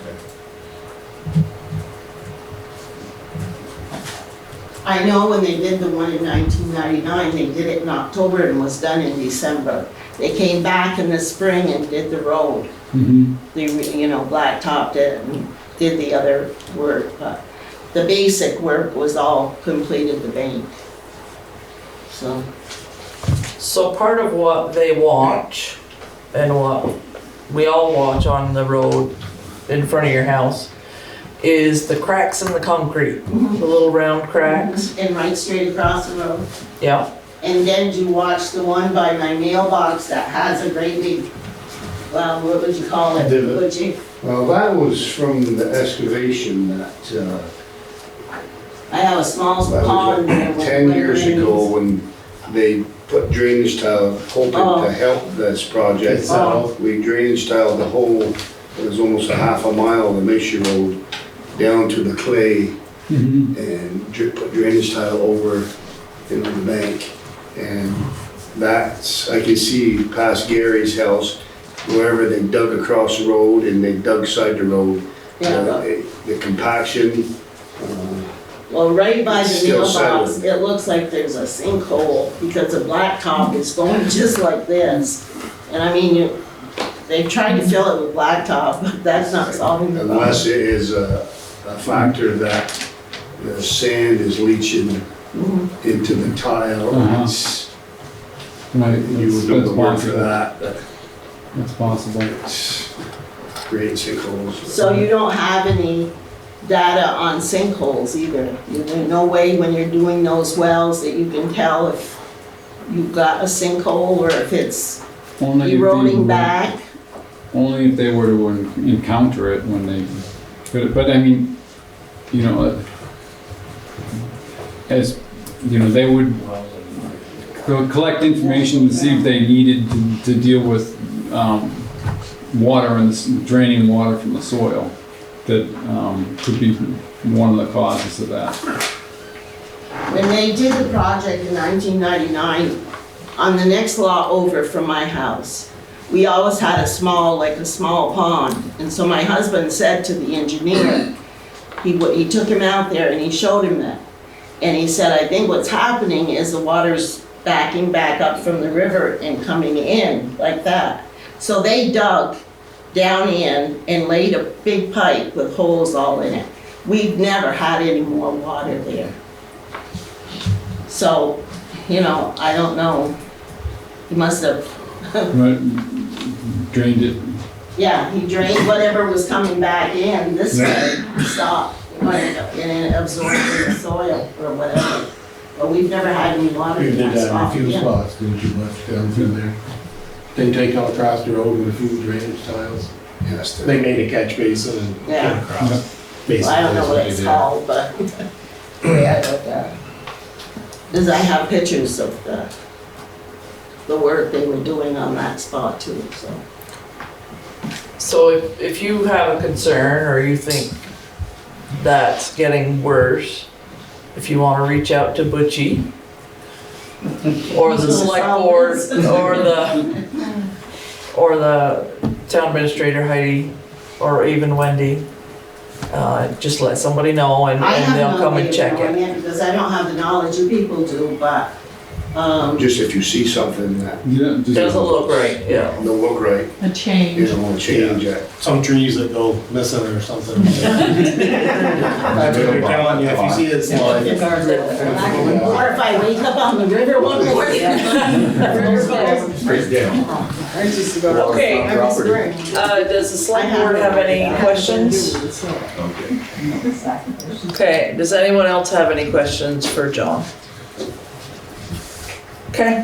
I know when they did the one in 1999, they did it in October and was done in December. They came back in the spring and did the road. Mm-hmm. They, blacktopped it and did the other work, but the basic work was all completed, the bank. So part of what they watch and what we all watch on the road in front of your house is the cracks in the concrete, the little round cracks. And right straight across the road. Yeah. And then you watch the one by my mailbox that has a great big, well, what would you call it? Divot. Would you? Well, that was from the excavation that, I have a small that pond there. was with 10 years rains. ago when they put drainage tile, hoping Oh. to help this project. Oh. We drainage tiled the whole, it was almost a half a mile of the Mission Road down to the clay and put drainage tile over into the bank. And that's, I can see past Gary's house, wherever they dug across the road and they dug side the road. Yeah. The compaction, Well, right by the Still mailbox, settled. it looks like there's a sinkhole because the blacktop is going just like this. And I mean, they tried to fill it with blacktop, but that's not solving the problem. unless it is a factor that the sand is leaching into the tile. Uh-huh. It's- Right, You would know that's the word for possible. that, but That's possible. it's creating sinkholes. So you don't have any data on sinkholes either? There's no way when you're doing those wells that you can tell if you've got a sinkhole or if it's Only if they eroding were- back? Only if they were to encounter it when they, but I mean, you know, as, you know, they would collect information to see if they needed to deal with water and draining water from the soil. That could be one of the causes of that. When they did the project in 1999, on the next lot over from my house, we always had a small pond. And so my husband said to the engineer, he took him out there and he showed him that. And he said, I think what's happening is the water's backing back up from the river and coming in like that. So they dug down in and laid a big pipe with holes all in it. We've never had any more water there. So, you know, I don't know. He must have, Drained it. yeah, he drained whatever was coming back in this way, stopped, and it absorbed in the soil or whatever. But we've never had any water We in did that that in a spot. few Yeah. spots, didn't you, much down through there? They take out across the road with a few drainage tiles. Yes, They made a catch basin and Yeah. put across. Well, Basically, I don't know that's what they it's did. called, but the way I looked at it. Because I have pictures of the work they were doing on that spot too, so. So if you have a concern or you think that's getting worse, if you wanna reach out to Butchie or the select board or the town administrator Heidi or even Wendy, just let somebody know and I have they'll no come way and of check knowing it. Because I don't have the knowledge you people do, but, Just if you see something that Yeah, just. Doesn't look right, yeah. don't look right, A you change. know, change it. Some trees that go missing or something. That's what they're telling you, if you see it slide. or if I wake up on the river one morning. Straight down. Okay, does the select board have any questions? Okay, does anyone else have any questions for John? Okay,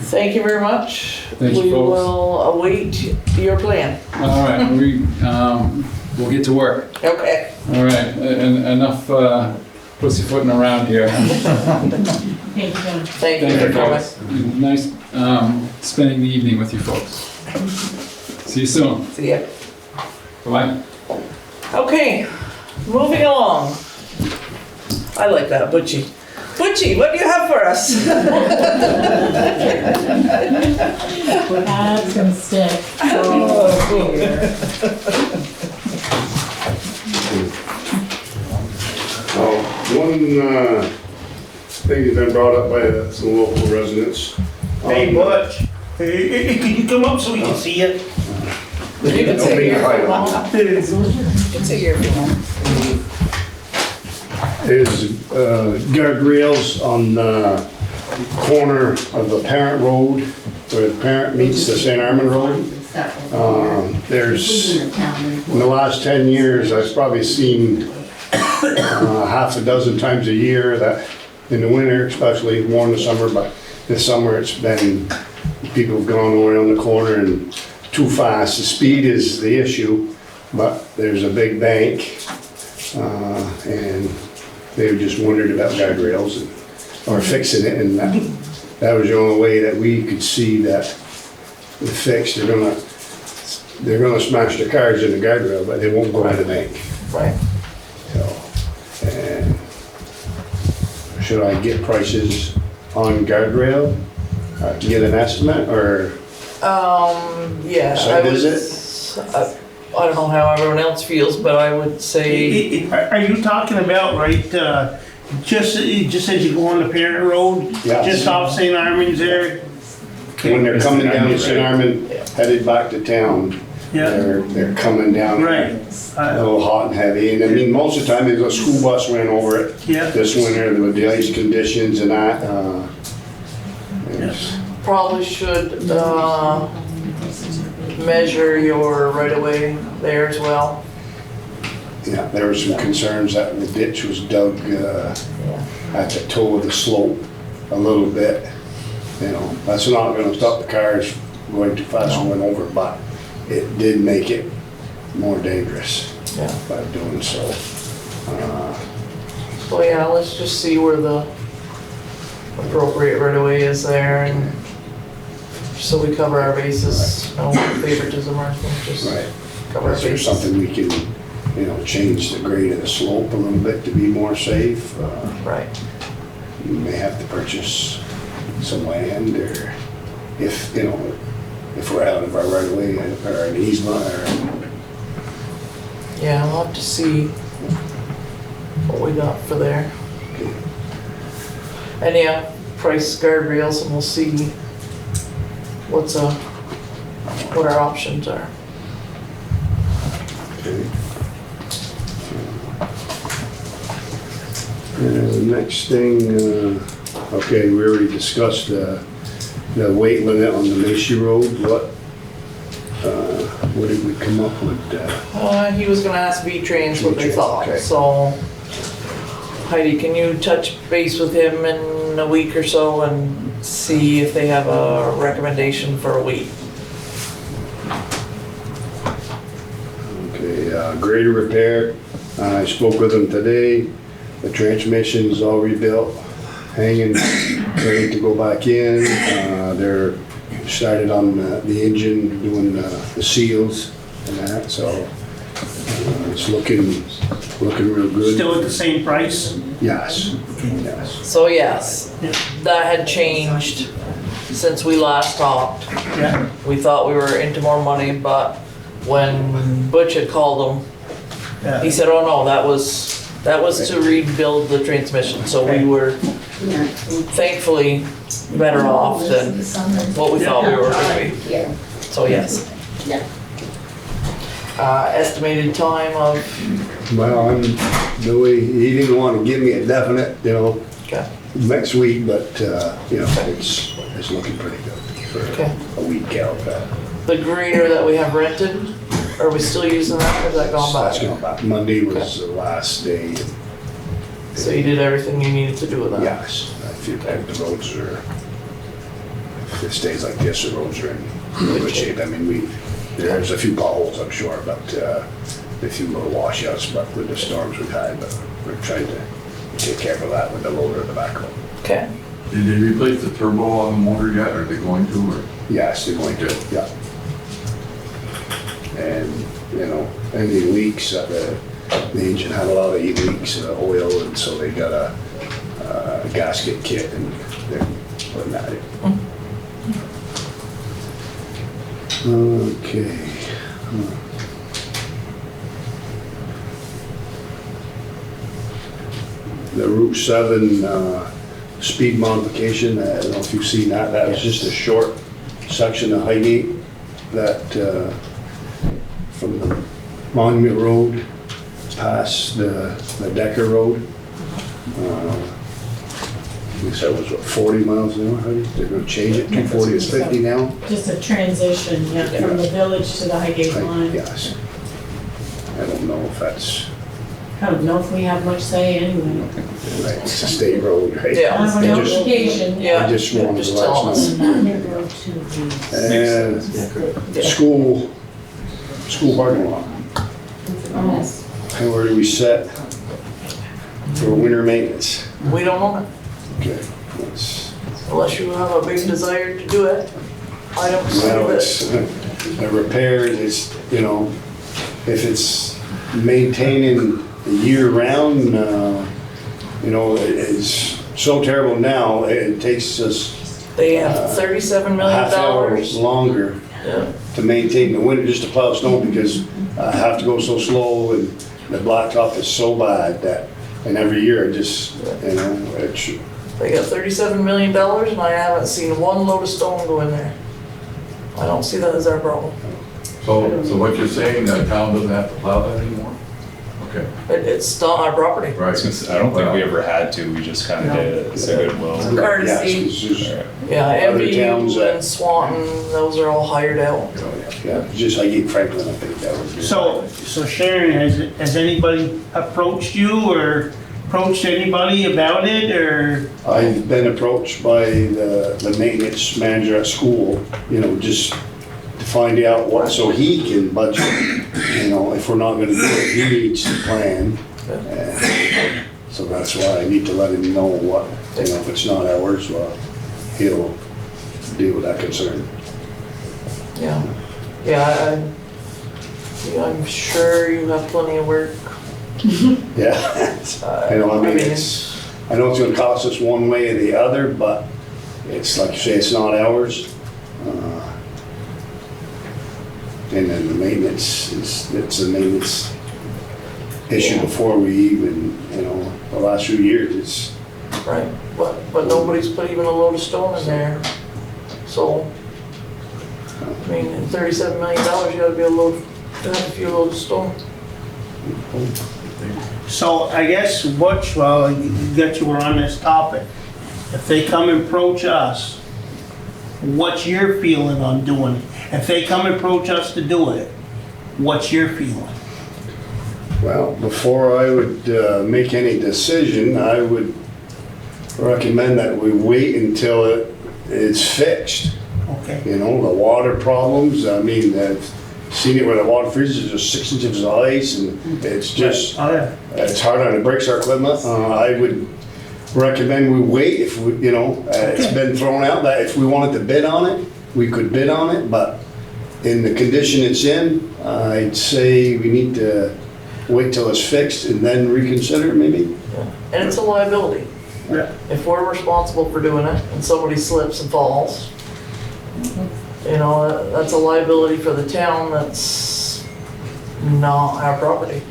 thank you very much. Thank you, We folks. will await your plan. All right, we'll get to work. Okay. All right, enough pussyfooting around here. Thank you, John. Thank you for coming. folks. Nice spending the evening with you folks. See you soon. See ya. Bye. Okay, moving along. I like that, Butchie. Butchie, what do you have for us? That's gonna stick. One thing has been brought up by some local residents. Hey, Butch, hey, could you come up so we can see it? You can sit here if you want. Hey, You can sit here if you want. Is guardrails on the corner of the Parent Road, where the Parent meets the St. Armand Road. There's, in the last 10 years, I've probably seen half a dozen times a year that in the winter especially, more in the summer, but this summer it's been, people have gone around the corner and too fast. The speed is the issue, but there's a big bank, and they just wondered about guardrails or fixing it, and that was the only way that we could see that it fixed. They're gonna smash their cars in the guardrail, but they won't go in the bank. Right. So, and should I get prices on guardrail? Get an estimate, or Yeah, site I would, visit? I don't know how everyone else feels, but I would say, Are you talking about, right, just as you go on the Parent Road? Yes. Just off St. Armand's there? When they're coming down to St. Armand, headed back to town, Yeah, they're coming down right. a little hot and heavy. And I mean, most of the time, a school bus went over it Yeah, this winter with the ice conditions and that. It's- probably should, measure your right-of-way there as well. Yeah, there were some concerns that the ditch was dug at the toe of the slope a little bit. You know, that's not gonna stop the cars going too fast and went over, but it did make it more dangerous Yeah. by doing so. So yeah, let's just see where the appropriate right-of-way is there, and so we cover our bases. No favoritism or anything, just Right. cover our Is there bases. something we can, change the grade of the slope a little bit to be more safe? Right. You may have to purchase some land, or if we're out of our right of way or an easement, or, Yeah, we'll have to see what we got for there. And yeah, price guardrails, and we'll see what our options are. okay. The next thing, okay, we already discussed the weight limit on the Macy Road. What did we come up with? He was gonna ask V-Trans what they V-Trans, thought, okay. so Heidi, can you touch base with him in a week or so and see if they have a recommendation for a weight? Okay, grader repair, I spoke with them today. The transmission's all rebuilt, hanging, ready to go back in. They're started on the engine, doing the seals and that, so it's looking real good. Still at the same price? Yes, yes. So yes, Yeah. that had changed since we last talked. Yeah, We thought we were into more money, but when Butch had called him, he yeah. said, oh no, that was to rebuild the transmission, so we were thankfully better off than what we thought we were gonna be. So yes. Estimated time of, Well, he didn't want to give me a definite, okay, next week, but, it's looking pretty good for okay. a week out. The grader that we have rented, are we still using that, or is that gone That's by? gone back. Monday was the last day. So you did everything you needed to do with that? Yes, I feel like the roads are, if it stays like this, the roads are in good shape. I mean, there's a few potholes, I'm sure, but a few little washouts, but with the storms we've had, but we're trying to take care of that with the loader and the backhoe. Okay, Did they replace the turbo on the motor yet? Are they going to, or? Yes, they're going to, yeah. And, any leaks, the engine had a lot of leaks, oil, and so they got a gasket kit, and they're putting that in. Okay. The Route 7 speed modification, I don't know if you've seen that, that was just a short section of Highgate that from the Monument Road past the Decker Road. We said it was what, 40 miles an hour, Heidi? They're gonna change it, 240 is 50 now? Just a transition, yeah, from the village to the Highgate line. Yes. I don't know if that's I don't know if we have much say anyway. Right, it's a state road, right? Yeah. I have a Just- notification. Yeah. I just wanted Just to let tell us us. know. And school parking lot, and where do we set for winter maintenance? We don't own it, Okay. That's- unless you have a big desire to do it. I don't see Well, that. it's, the repairs, it's, you know, if it's maintaining year round, you know, it's so terrible now, it takes us They have $37 million. half hour longer Yeah. to maintain the winter, just to plow snow, because I have to go so slow and the blacktop is so bad that, and every year I just, you know, it's, They got $37 million and I haven't seen one load of stone go in there. I don't see that as our problem. So what you're saying, the town doesn't have to plow that anymore? Okay. It's not our property. Right. I don't think we ever had to, we just kind of did it, it's a goodwill. yeah, Courtesy. it's just- Yeah, Other towns MDU that- and Swanton, those are all hired out. yeah, just Highgate Franklin, I think that would be. So Sharon, has anybody approached you or approached anybody about it, or? I've been approached by the maintenance manager at school, you know, just to find out what, so he can budget, you know, if we're not gonna do it, he needs to plan. So that's why I need to let him know what, you know, if it's not ours, well, he'll deal with that concern. Yeah. Yeah, I'm sure you have plenty of work. Yeah, you know, I mean, I mean, it's, I know it's gonna cost us one way or the other, but it's like you say, it's not ours. And then the maintenance it's a maintenance issue before we even, you know, the last few years, it's, Right, but nobody's put even a load of stone in there. So, I mean, in $37 million, you gotta be have a few loads of stone. So I guess Butch, well, that you were on this topic, if they come and approach us, what's your feeling on doing it? If they come and approach us to do it, what's your feeling? well, before I would make any decision, I would recommend that we wait until it's fixed. Okay. You know, the water problems, I mean, I've seen it where the water freezes, there's 6 inches of ice, and it's just, Oh, yeah. it's hard on the brakes, our equipment. I would recommend we wait if we, you know, it's been thrown out that if we wanted to bid on it, we could bid on it, but in the condition it's in, I'd say we need to wait till it's fixed and then reconsider maybe. And it's a liability. Yeah. If we're responsible for doing it and somebody slips and falls, you know, that's a liability for the town that's not our property.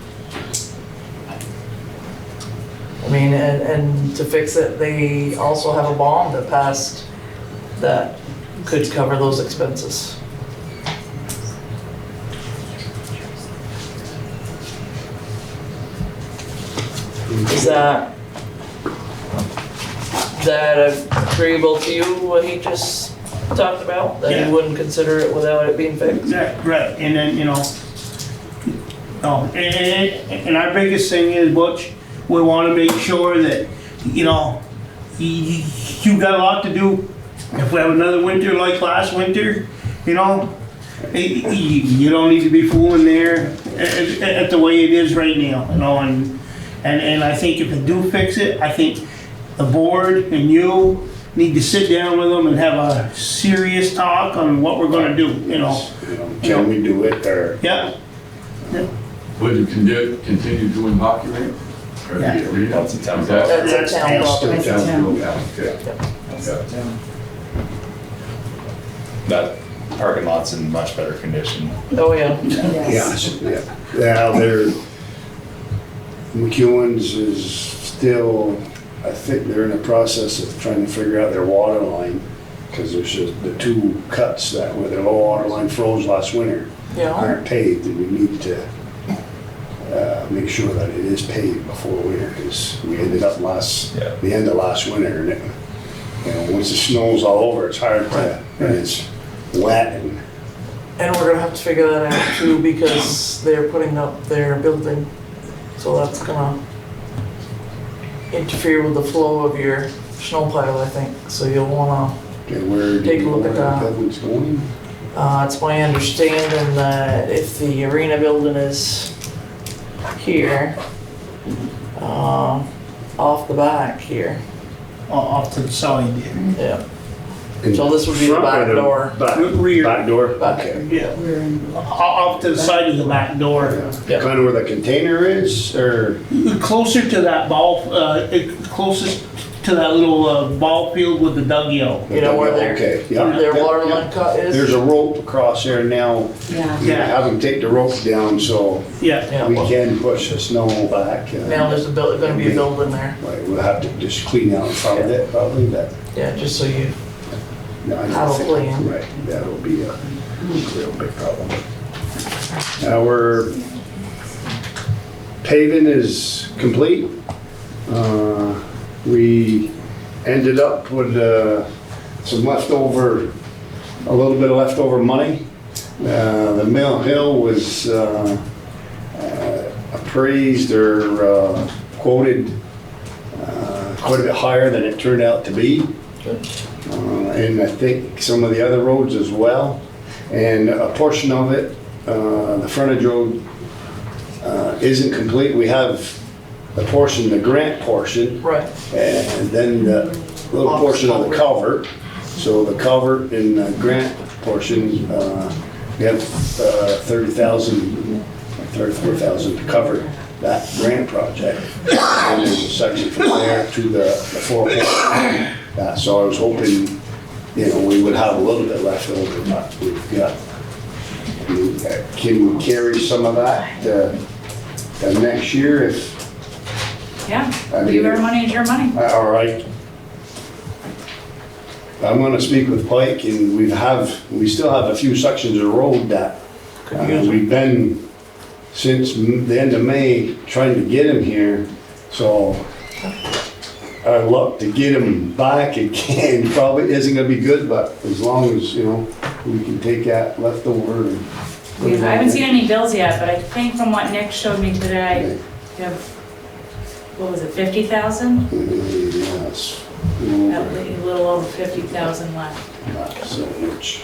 I mean, and to fix it, they also have a bond that passed that could cover those expenses. Is that agreeable to you, what he just talked about? That Yeah. you wouldn't consider it without it being fixed? Right, and then, you know, and our biggest thing is, Butch, we wanna make sure that, you know, you got a lot to do. If we have another winter like last winter, you know, you don't need to be fooling there at the way it is right now, you know, and I think if you do fix it, I think the board and you need to sit down with them and have a serious talk on what we're gonna do, you know. You know, can we do it or? Yeah, Would you continue doing hockey rink? Or the Yeah. arena? That's a town Is that- property. That's a town That's property. still town. Yeah, okay. That parking lot's in much better condition. Oh, yeah. Yeah, yeah, they're, McEwen's is still, I think they're in the process of trying to figure out their water line, because there's just the 2 cuts that where their low water line froze last winter Yeah. aren't paved, and we need to make sure that it is paved before winter, because we ended up the end of last winter, and it, you know, once the snow's all over, it's hard to, and it's wet and, And we're gonna have to figure that out too, because they're putting up their building So that's gonna interfere with the flow of your snow pile, I think, so you'll wanna, Okay, where do Take a you know look at where the that. building's going? it's my understanding that if the arena building is here, off the back here, Off to the side there. yeah. In So this would be the front back or door. Rear. Back door? Back. Okay. Yeah, off to the side of the back door. Yeah. Kind of where the container is, or? Closer to that ball, closest to that little ball field with the dugout. You know where their, Okay, yeah. their yeah, water yeah. line cut is? There's a rope across there now. Yeah. Yeah. Have them take the rope down so Yeah, Yeah, we well, can push the snow back. now there's gonna be a building there, Right, we'll have to just clean out some of it, probably, but. yeah, just so you, no, I don't Have a think- plan. Right, that'll be a real big problem. Our paving is complete. We ended up with some leftover, a little bit of leftover money. The Mill Hill was appraised or quoted quite a bit higher than it turned out to be. And I think some of the other roads as well. And a portion of it, the frontage road isn't complete. We have the portion, the grant portion, right, and then the little portion of the culvert. So the culvert and the grant portion, we have 30,000, 34,000 to cover that grant project. And there's a section from there to the 4 so I was hoping, you know, we would have a little bit left over, but we've got, can we carry some of that next year if, Yeah, I mean, your money is your money. all right. I'm gonna speak with Pike and we still have a few sections of road that we've been since the end of May trying to get him here, so our luck to get him back again probably isn't gonna be good, but as long as, you know, we can take that leftover and. put it I on haven't seen there. any bills yet, but I think from what Nick showed me today, you have, what was it, 50,000? Yes. A little over 50,000 left. Not so much.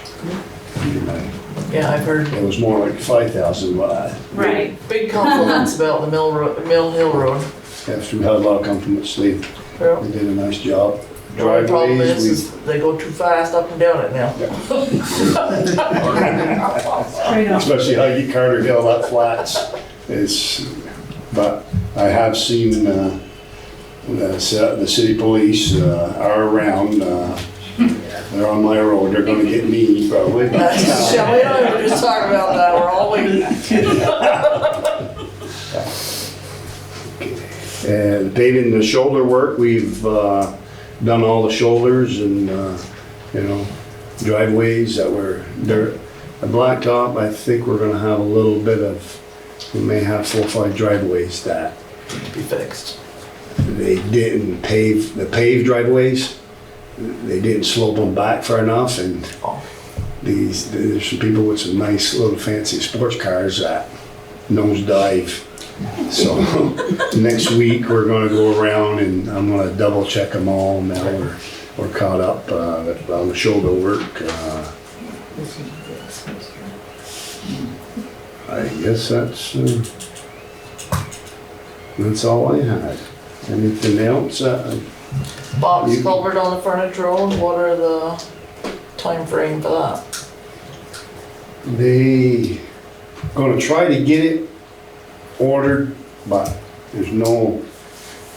yeah, I've heard It was more like 5,000, but I Right. big compliments about the Mill Hill Road. have had a lot of compliments. They Yeah. did a nice job. The only problem Driveways, is they go too fast up and down it now. Right off. especially Highgate Carter Hill, that flats is, but I have seen the city police are around. They're on my road. They're gonna get me probably. Shall we not even just talk about that, we're all waiting. And paving the shoulder work, we've done all the shoulders and, you know, driveways that were dirt. The blacktop, I think we're gonna have a little bit of, we may have 4 or 5 driveways that Be fixed. they didn't pave, the paved driveways, they didn't slope them back far enough, and there's some people with some nice little fancy sports cars that nosedive. So next week, we're gonna go around and I'm gonna double check them all. Now we're caught up on the shoulder work. I guess that's all I had. Anything else? Box You- culvert on the frontage road, what are the time frame for that? They gonna try to get it ordered, but there's no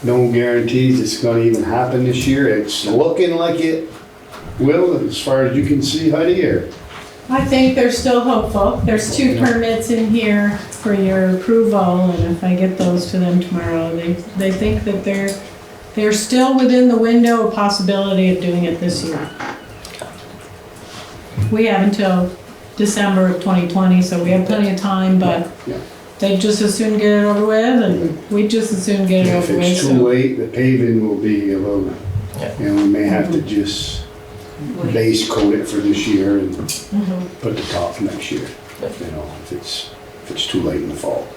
guarantees it's gonna even happen this year. It's looking like it will, as far as you can see, Heidi, or? I think they're still hopeful. There's 2 permits in here for your approval, and if I get those to them tomorrow, they think that they're still within the window of possibility of doing it this year. We have until December of 2020, so we have plenty of time, but Yeah. they'd just as soon get it over with, and we'd just as soon get it If over with. it's too So late, the paving will be a little, you know, we may have to just base coat it for this year and put the top next year, you know, if it's too late in the fall.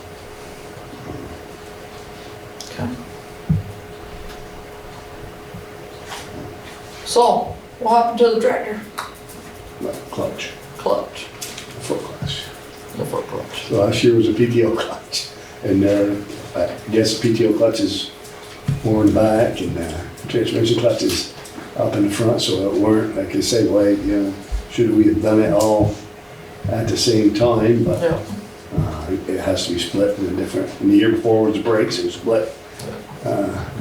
So, what happened to the tractor? Clutch, Clutch, foot clutch. the foot clutch. So last year was a PTO clutch, and I guess PTO clutch is more in the back, and transmission clutch is up in the front, so it weren't, like I say, why, you know, should we have done it all at the same time, but Yeah. it has to be split in a different, and the year before was brakes, it was split.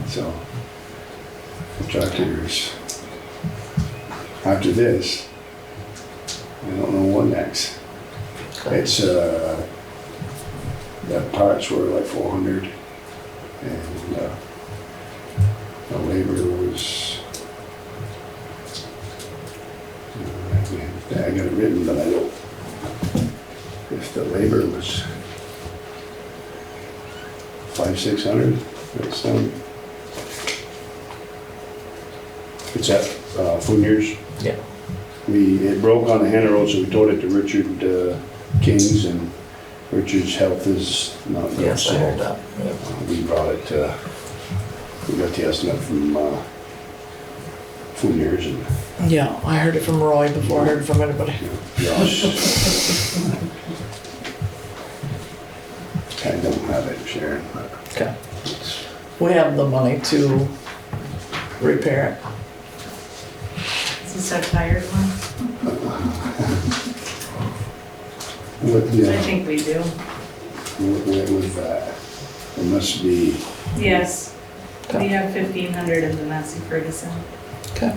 So, the tractors, after this, I don't know what next. It's, the parts were like 400, and, the labor was, I got it written, but I don't, if the labor was 500-600, that's, it's at, Fourniers. Yeah. It broke on the Hannah Road, so we towed it to Richard, King's, and Richard's health is not good, Yes, I heard so that. Yeah. we brought it, we got the estimate from, Fourniers, and Yeah, I heard it from Roy before I heard it from anybody. Josh. I don't have it, Sharon, but Okay. it's, We have the money to repair it. Is this our tired one? what, I yeah, think we do. what was that? It must be, Yes. We have 1,500 in the Massey Ferguson. Okay.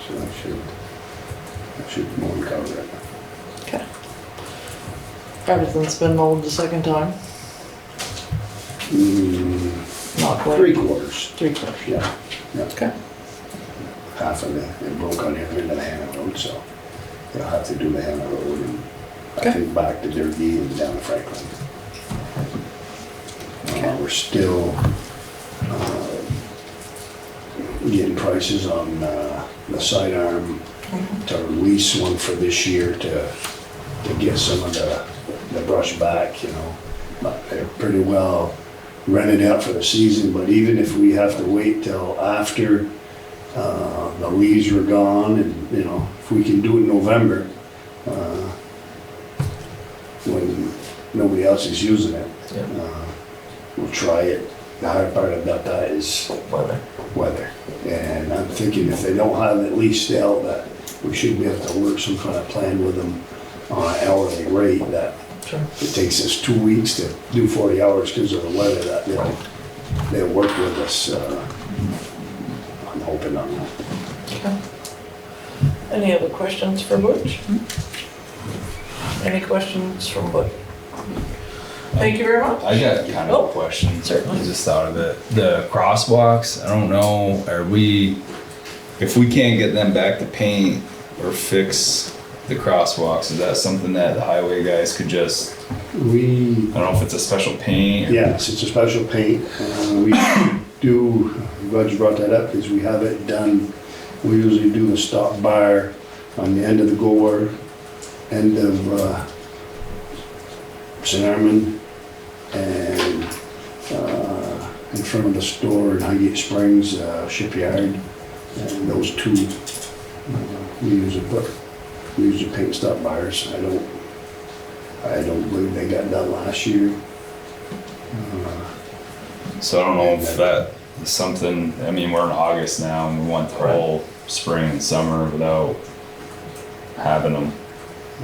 so I should more than cover it. Okay. Everything's been mowed the second time? Not quite. 3/4, 3/4. yeah, yeah. Okay. Half of it broke on the other end of the Hannah Road, so they'll have to do the Hannah Road and I Okay. think back to Derby and down to Franklin. We're still getting prices on the sidearm to release one for this year to get some of the brush back, you know. But they're pretty well rented out for the season, but even if we have to wait till after the leaves are gone, and, you know, if we can do it in November, when nobody else is using it, Yeah. we'll try it. The hard part about that is weather. And I'm thinking if they don't have at least out, that we should be able to work some kind of plan with them on an hourly rate, that Sure. it takes us 2 weeks to do 40 hours because of the weather, that they'll work with us. I'm hoping on that. Okay. Any other questions for Butch? Any questions from Butch? Thank you very much. I got kind of Oh, a question. certainly. I just thought of it. The crosswalks, I don't know, if we can't get them back to paint or fix the crosswalks, is that something that the highway guys could just, I don't know if it's a special paint? or- Yes, it's a special paint. We do, I'm glad you brought that up, because we have it done. We usually do the stop bar on the end of the gore, end of St. Armand, and in front of the store in Highgate Springs shipyard. And those two, we usually paint stop bars. I don't believe they got done last year. So I don't know if that is something, I mean, we're in August now and we went the whole spring and summer without having them.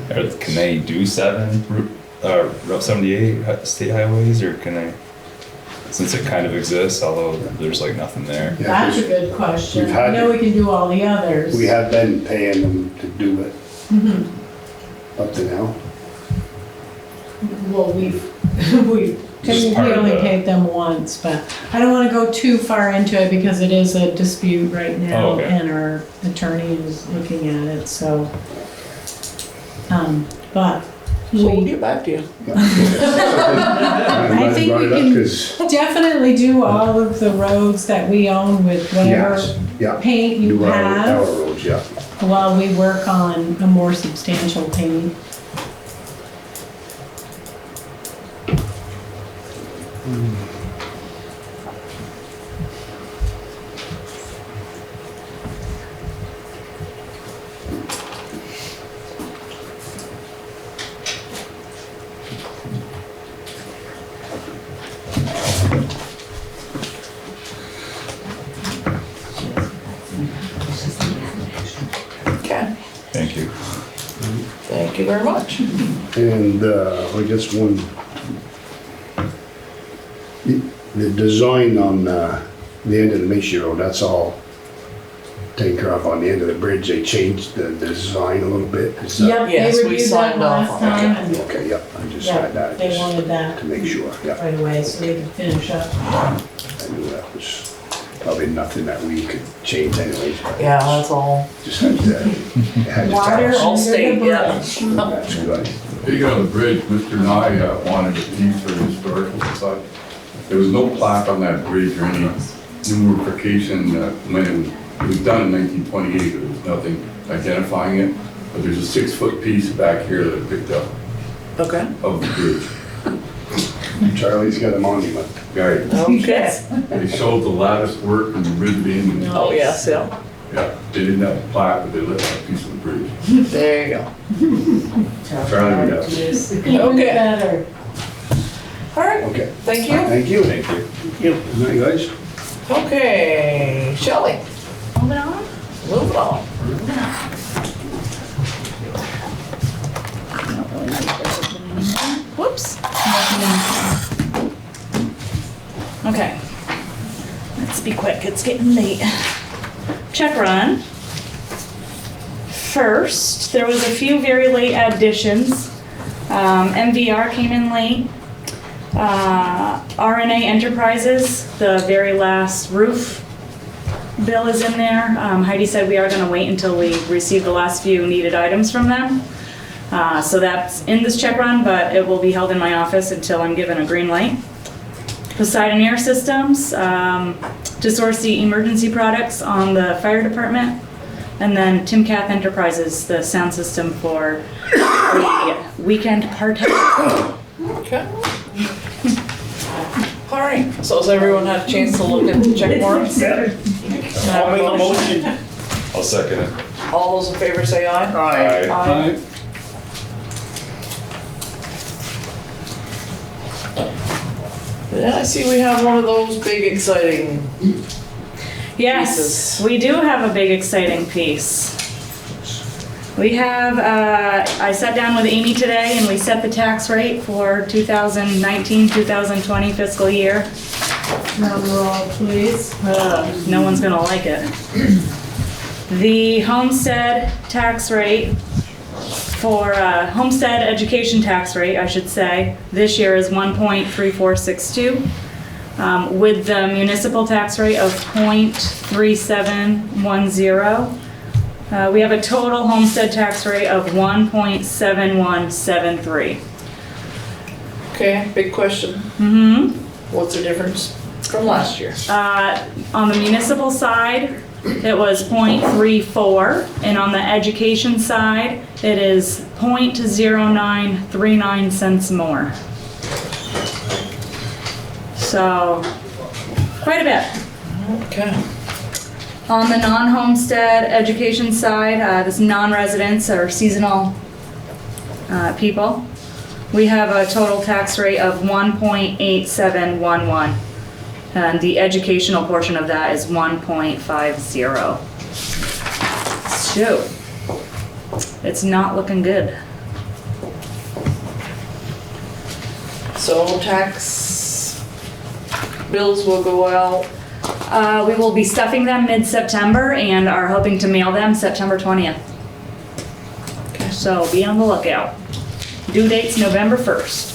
Or can they do Route 78 state highways, or can they, since it kind of exists, although there's like nothing there? Yeah, That's 'cause a good question. we've had I know we can do all the others. we have been paying them to do it Mhm. up to now. Well, we Just part of only the- paid them once, but I don't wanna go too far into it because it is a dispute right now. Oh, okay. And our attorney is looking at it, so. But So we'll we get back to you. I think we can definitely do all of the roads that we own with whatever Yes, yeah. paint you Do our have roads, yeah. while we work on a more substantial paint. Thank you. Thank you very much. And, I guess the design on, the end of the Macy Road, that's all taken care of on the end of the bridge. They changed the design a little bit. Is that- Yep, Yes, they we reviewed that signed off last on time, and Okay, yep, I just yeah, had that, they just wanted that to make sure, yeah. right away, so they could finish up. I knew that was probably nothing that we could change anyways, but Yeah, that's all. just had to Water tell All us. under the state, yeah. bridge. That's good. Speaking of the bridge, Mr. Nye wanted a piece for the historical society. There was no plaque on that bridge or any numerification when it was done in 1928. There was nothing identifying it, but there's a 6-foot piece back here that I picked up Okay. of the bridge. Charlie's got a monument. Right, Okay. they showed the lattice work and the riveting. And, Oh, yes, yeah. yeah, they didn't have a plaque, but they left a piece of the bridge. There you go. Charlie would have. Even Okay. better. All right, Okay, thank you. thank you. Thank you. Good night, guys. Okay, Shelley, Moving on. move on. Whoops. Okay. Let's be quick, it's getting late. Check run. First, there was a few very late additions. MVR came in late. RNA Enterprises, the very last roof bill is in there. Heidi said we are gonna wait until we receive the last few needed items from them. So that's in this check run, but it will be held in my office until I'm given a green light. Poseidon Air Systems, to source the emergency products on the fire department. And then Timcath Enterprises, the sound system for the weekend party. Okay. All right, so has everyone had a chance to look at the check warrants? I'll make a motion. I'll second it. All those in favor say aye. Aye. Aye. Yeah, I see we have one of those big exciting Yes, pieces. we do have a big exciting piece. We have, I sat down with Amy today and we set the tax rate for 2019, 2020 fiscal year. Drum roll, please. No one's gonna like it. The homestead tax rate for, homestead education tax rate, I should say, this year is 1.3462. With the municipal tax rate of 0.3710. We have a total homestead tax rate of 1.7173. Okay, big question. Mm-hmm. What's the difference from last year? On the municipal side, it was 0.34, and on the education side, it is 0.0939 cents more. So, quite a bit. Okay. On the non-homestead education side, this non-residents or seasonal people, we have a total tax rate of 1.8711. And the educational portion of that is 1.50. So, it's not looking good. So tax bills will go out. We will be stuffing them mid-September and are hoping to mail them September 20th. So be on the lookout. Due date's November 1st.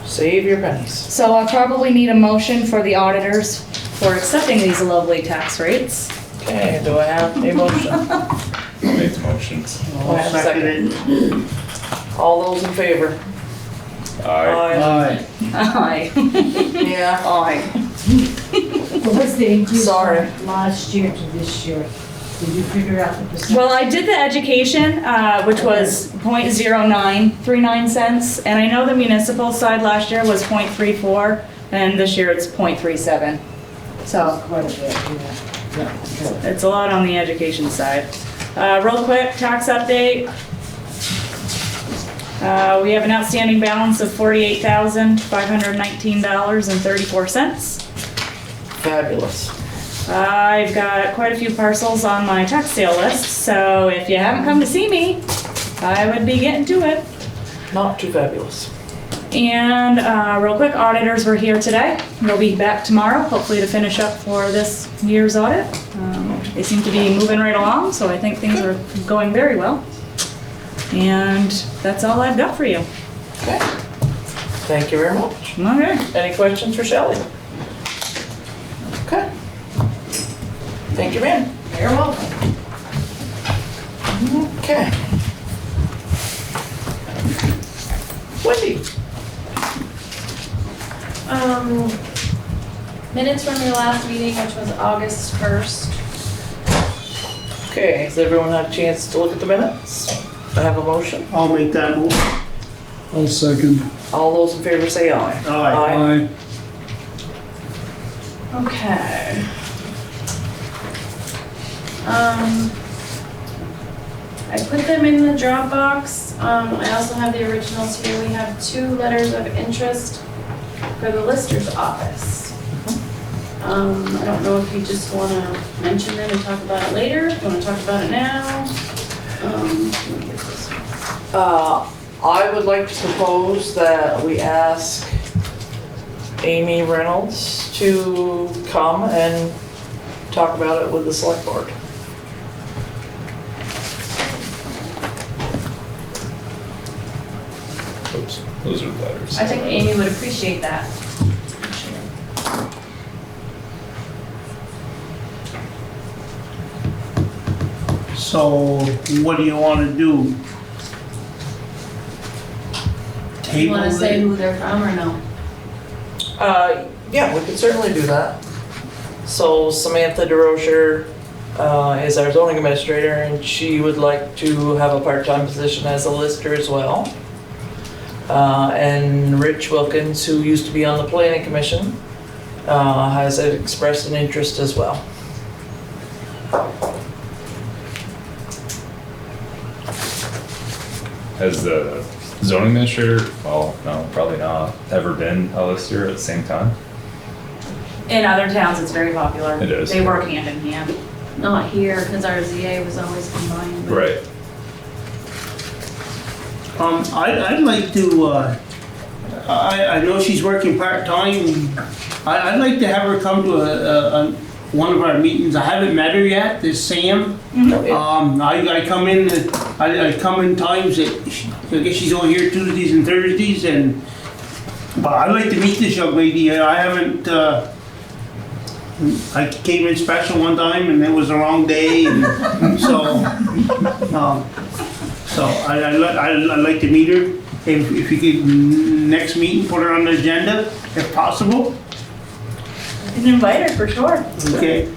Save your pennies. So I probably need a motion for the auditors for accepting these lovely tax rates. Okay, do I have a motion? I'll make the motions. Do I have a second? All those in favor? Aye. Aye. Aye. Yeah, aye. What was the increase Sorry. from last year to this year? Did you figure out the percentage? Well, I did the education, which was 0.0939 cents, and I know the municipal side last year was 0.34, and this year it's 0.37. So Quite a bit, yeah. it's a lot on the education side. Real quick, tax update. We have an outstanding balance of $48,519.34. Fabulous. I've got quite a few parcels on my tax sale list, so if you haven't come to see me, I would be getting to it. Not too fabulous. And real quick, auditors were here today. They'll be back tomorrow, hopefully to finish up for this year's audit. They seem to be moving right along, so I think things are going very well. And that's all I've got for you. Okay. Thank you very much. Okay. Any questions for Shelley? Okay. Thank you, ma'am. You're welcome. Okay. Wendy? Minutes from your last meeting, which was August 1st. Okay, has everyone had a chance to look at the minutes? I have a motion. I'll make that move. I'll second. All those in favor say aye. Aye. Okay. I put them in the Dropbox. I also have the originals here. We have 2 letters of interest for the Lister's office. I don't know if you just want to mention them and talk about it later. If you want to talk about it now. Let me get this one. I would like to propose that we ask Amy Reynolds to come and talk about it with the select board. Oops, those are letters. I think Amy would appreciate that. So what do you want to do? You want to Table say it? who they're from or no? Yeah, we could certainly do that. So Samantha DeRocher is our zoning administrator, and she would like to have a part-time position as a lister as well. And Rich Wilkins, who used to be on the planning commission, has expressed an interest as well. Has the zoning administrator, well, no, probably not, ever been a lister at the same time? In other towns, it's very popular. It is. They work hand in hand. Not here, because our ZA was always combined. Right. I'd like to, I know she's working part-time. I'd like to have her come to one of our meetings. I haven't met her yet, this Sam. I come in, I come in times that, I guess she's only here Tuesdays and Thursdays, but I'd like to meet this young lady. I haven't, I came in special one time and it was the wrong day, and so I'd like to meet her. If you could, next meeting, put her on the agenda, if possible. You can invite her for sure. Okay.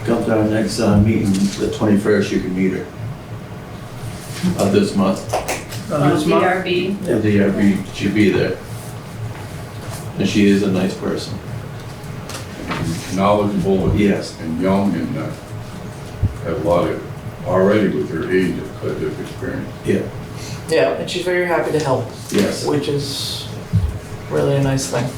Come to our next meeting, the 21st, you can meet her. Of this month. This month? DRB. Yeah, the DRB should be there. And she is a nice person. Knowledgeable and Yes. and young and have a lot of, already with her age, quite a bit of experience. Yeah. Yeah, and she's very happy to help, Yes. which is really a nice thing.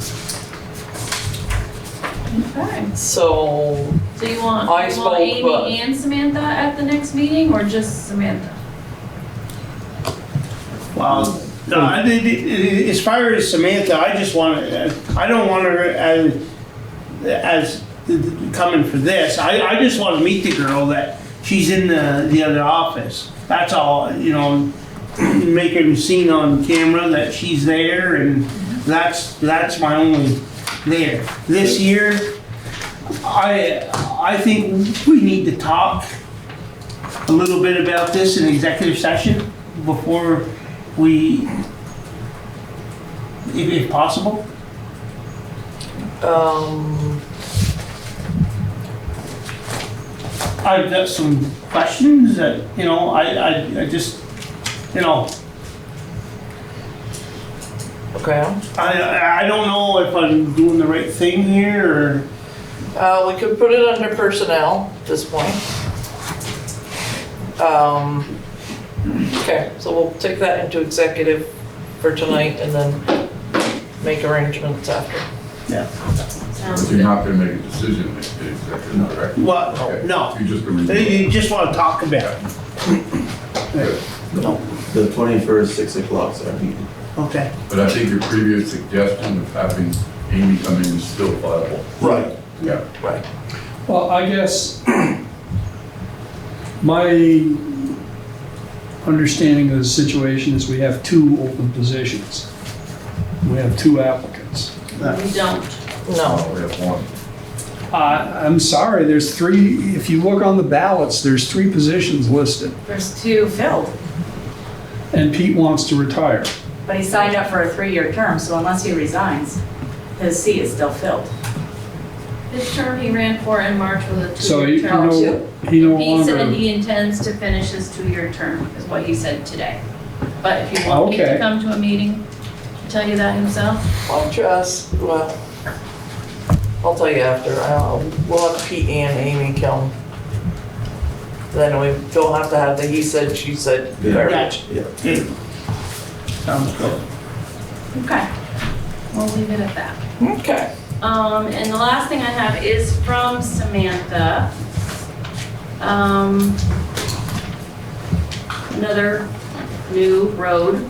Okay. So, So you want, I you want spoke, Amy but- and Samantha at the next meeting, or just Samantha? Well, no, as far as Samantha, I just want to, I don't want her as coming for this. I just want to meet the girl that she's in the other office. That's all, you know, make her seen on camera that she's there, and that's my only there. This year, I think we need to talk a little bit about this in executive session before we, if possible. I've got some questions that, you know, I just, you know, okay. I don't know if I'm doing the right thing here, or, We could put it under personnel at this point. Okay, so we'll take that into executive for tonight and then make arrangements after. Sounds But you're good. not gonna make a decision in the executive, correct? Well, Okay. no, You're just gonna. you just wanna talk about it. The 21st, 6 o'clock's our meeting. Okay. But I think your previous suggestion of having Amy come in is still viable. Right. Yeah. Well, I guess my understanding of the situation is we have 2 open positions. We have 2 applicants. We don't. No, We have one. I'm sorry, there's 3, if you look on the ballots, there's 3 positions listed, There's 2 filled, and Pete wants to retire. but he signed up for a 3-year term, so unless he resigns, his seat is still filled. His term he ran for in March was a So two-year term. he no He said longer, he intends to finish his 2-year term, is what he said today. But if you want me to Okay. come to a meeting, tell you that himself? I'll just, well, I'll tell you after. We'll have Pete and Amy come. Then we don't have to have the he said, she said garbage. Yeah. Sounds good. Okay. We'll leave it at that. Okay. And the last thing I have is from Samantha. Another new road.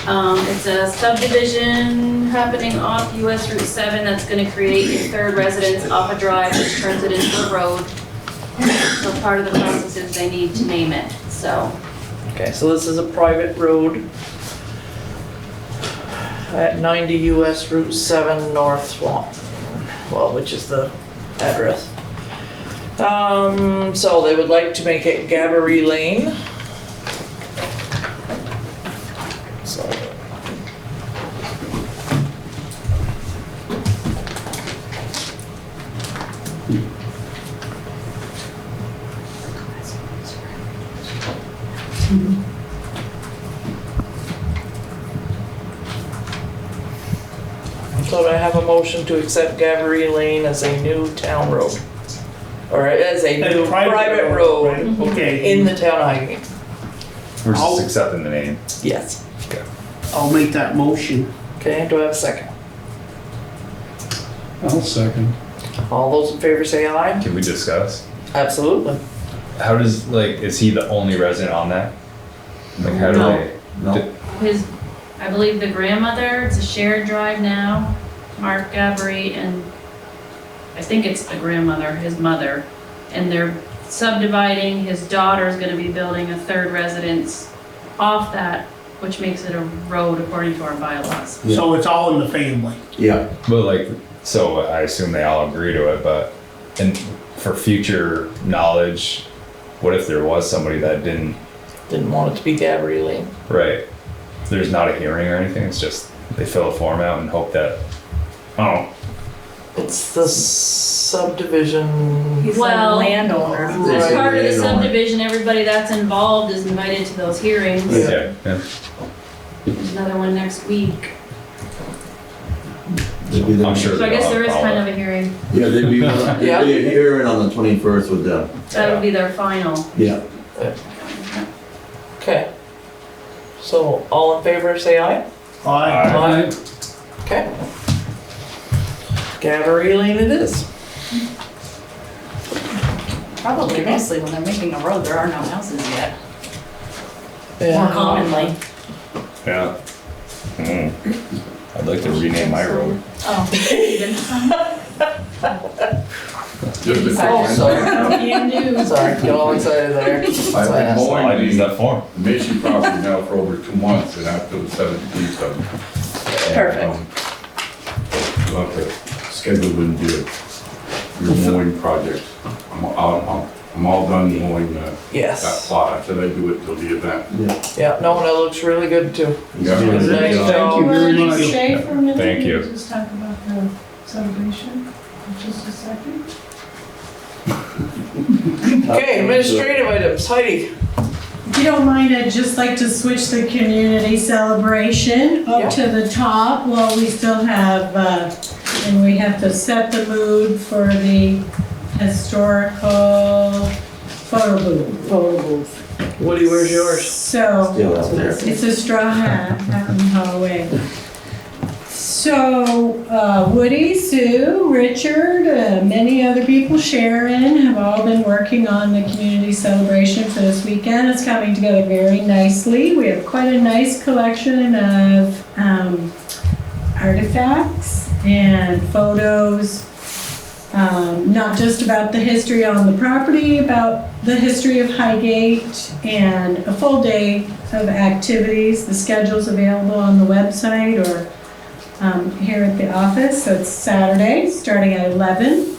It's a subdivision happening off US Route 7 that's gonna create a 3rd residence off a drive which turns it into a road. So part of the process is they need to name it, so. Okay, so this is a private road at 90 US Route 7 North Swamp, well, which is the address. So they would like to make it Gabbery Lane. So. So I have a motion to accept Gabbery Lane as a new town road. Or as a new private road right? Okay. in the town of Highgate. We're I'll- just accepting the name. Yes. I'll make that motion. Okay, do I have a second? I'll second. All those in favor say aye. Can we discuss? Absolutely. How does, like, is he the only resident on that? Like, how do No. they? No. His, I believe the grandmother, it's a shared drive now, Mark Gabbery, and I think it's the grandmother, his mother. And they're subdividing, his daughter's gonna be building a 3rd residence off that, which makes it a road according to our bylaws. Yeah. So it's all in the family. Yeah. But like, so I assume they all agree to it, but, and for future knowledge, what if there was somebody that didn't, Didn't want it to be Gabbery Lane. right? There's not a hearing or anything, it's just, they fill a form out and hope that, oh, It's the subdivision. He's Well, like landowner. As Right. part of the subdivision, everybody that's involved is invited to those hearings. yeah, yeah. There's another one next week. I'm sure. So I guess they'll there is have kind all of a hearing. Yeah, they'd be, Yeah. they'd be hearing on the 21st with them. That would be their final. Yeah. Okay. So all in favor say aye. Aye. Okay. Gabbery Lane it is. Probably mostly when they're making a road, there are no houses yet, more Yeah. commonly. Yeah. I'd like to rename my road. Oh, even some. Just a Oh, quick, sorry. Can do. Sorry, get all excited there. I've been I mowing use the that form. Mason property now for over 2 months and after the 17th, so. Perfect. We'll have to schedule in your mowing project. I'm all done mowing that Yes. plot. I said I'd do it till the event. Yeah, no, that looks really good too. Yeah. Nice Thank job. you very much. Stay for a minute. Thank you. Just talk about the celebration, for just a second. Okay, administrative items, Heidi. If you don't mind, I'd just like to switch the community celebration Yeah. up to the top while we still have, and we have to set the mood for the historical photo booth. Woody, where's yours? So, Still out there. it's a straw hat out in the hallway. So Woody, Sue, Richard, many other people, Sharon, have all been working on the community celebration for this weekend. It's coming together very nicely. We have quite a nice collection of artifacts and photos, not just about the history on the property, about the history of Highgate, and a full day of activities. The schedule's available on the website or here at the office. So it's Saturday, starting at 11,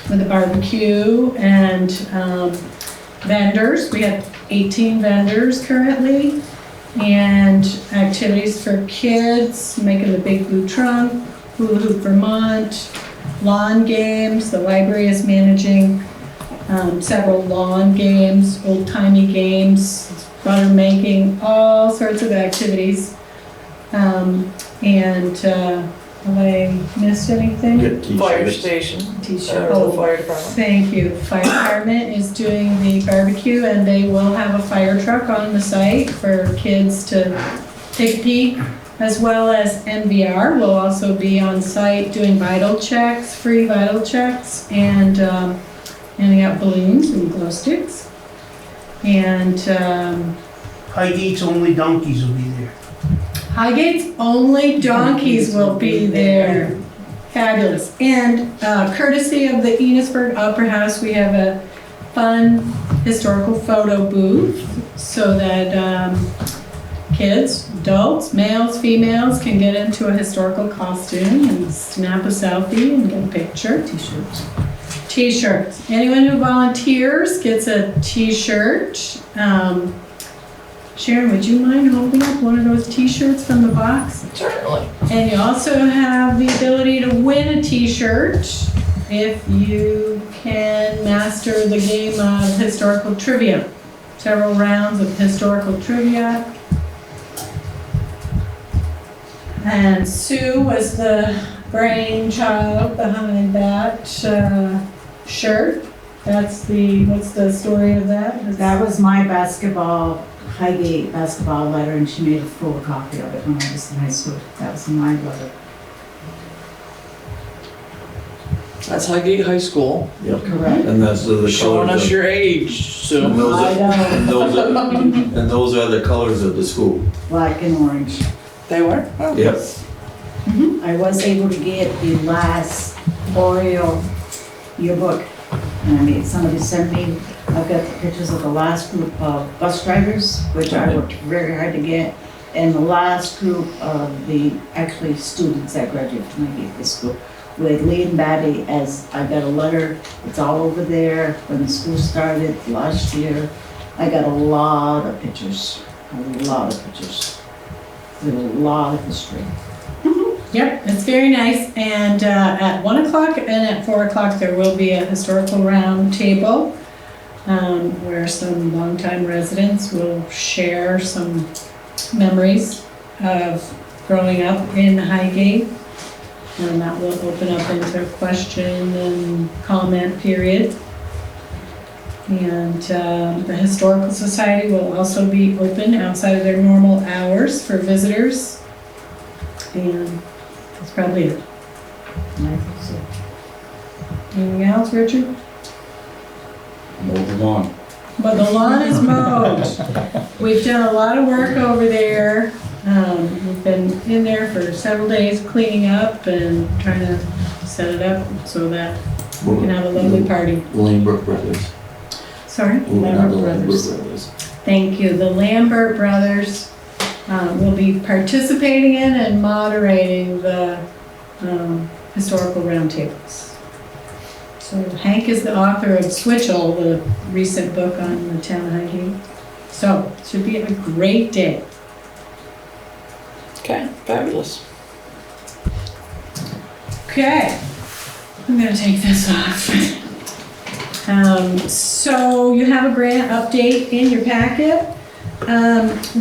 with a barbecue and vendors. We have 18 vendors currently, and activities for kids, making the big blue trunk, Hula Hoop Vermont, lawn games. The library is managing several lawn games, old-timey games, butter making, all sorts of activities. Have I missed anything? Good Fire t-shirts. station. T-shirt. Or the fire department. Thank you. Fire department is doing the barbecue, and they will have a fire truck on the site for kids to take a peek, as well as MVR will also be on site doing vital checks, free vital checks, and handing out balloons and glow sticks. And Highgate's only donkeys will be there. Highgate's only donkeys will be there. Fabulous. And courtesy of the Enosburg Opera House, we have a fun historical photo booth so that kids, adults, males, females can get into a historical costume and snap a selfie and get a picture. T-shirts. T-shirts. Anyone who volunteers gets a T-shirt. Sharon, would you mind holding up one of those T-shirts from the box? Certainly. And you also have the ability to win a T-shirt if you can master the game of historical trivia. Several rounds of historical trivia. And Sue was the brainchild behind that shirt. What's the story of that? That was my Highgate basketball letter, and she made a photocopy of it when I was in high school. That was my letter. That's Highgate High School. Yep. Correct. And that's the Showing colors us of, your age, so. and those I are, know. and those are the colors of the school. Black and orange. They were? Oh. Yep. I was able to get the last Oriole yearbook, and I mean, somebody sent me, I've got the pictures of the last group of bus drivers, which I worked very hard to get, and the last group of the actually students that graduated from Highgate High School, with Lee and Batty, as I got a letter, it's all over there, when the school started last year. I got a lot of pictures, with a lot of history. Yep, it's very nice. And at 1 o'clock and at 4 o'clock, there will be a historical round table where some longtime residents will share some memories of growing up in Highgate. And that will open up into a question and comment period. And the Historical Society will also be open outside of their normal hours for visitors. And that's probably it. Anything else, Richard? Mow the lawn. But the lawn is mowed. We've done a lot of work over there. We've been in there for several days cleaning up and trying to set it up so that we can have a lovely party. Lambert Brothers. Sorry? Lambert Brothers. Brothers. Thank you. The Lambert Brothers will be participating in and moderating the historical roundtables. So Hank is the author of Switchel, the recent book on the town of Highgate. So it should be a great day. Okay, fabulous. Okay, I'm gonna take this off. So you have a grant update in your packet.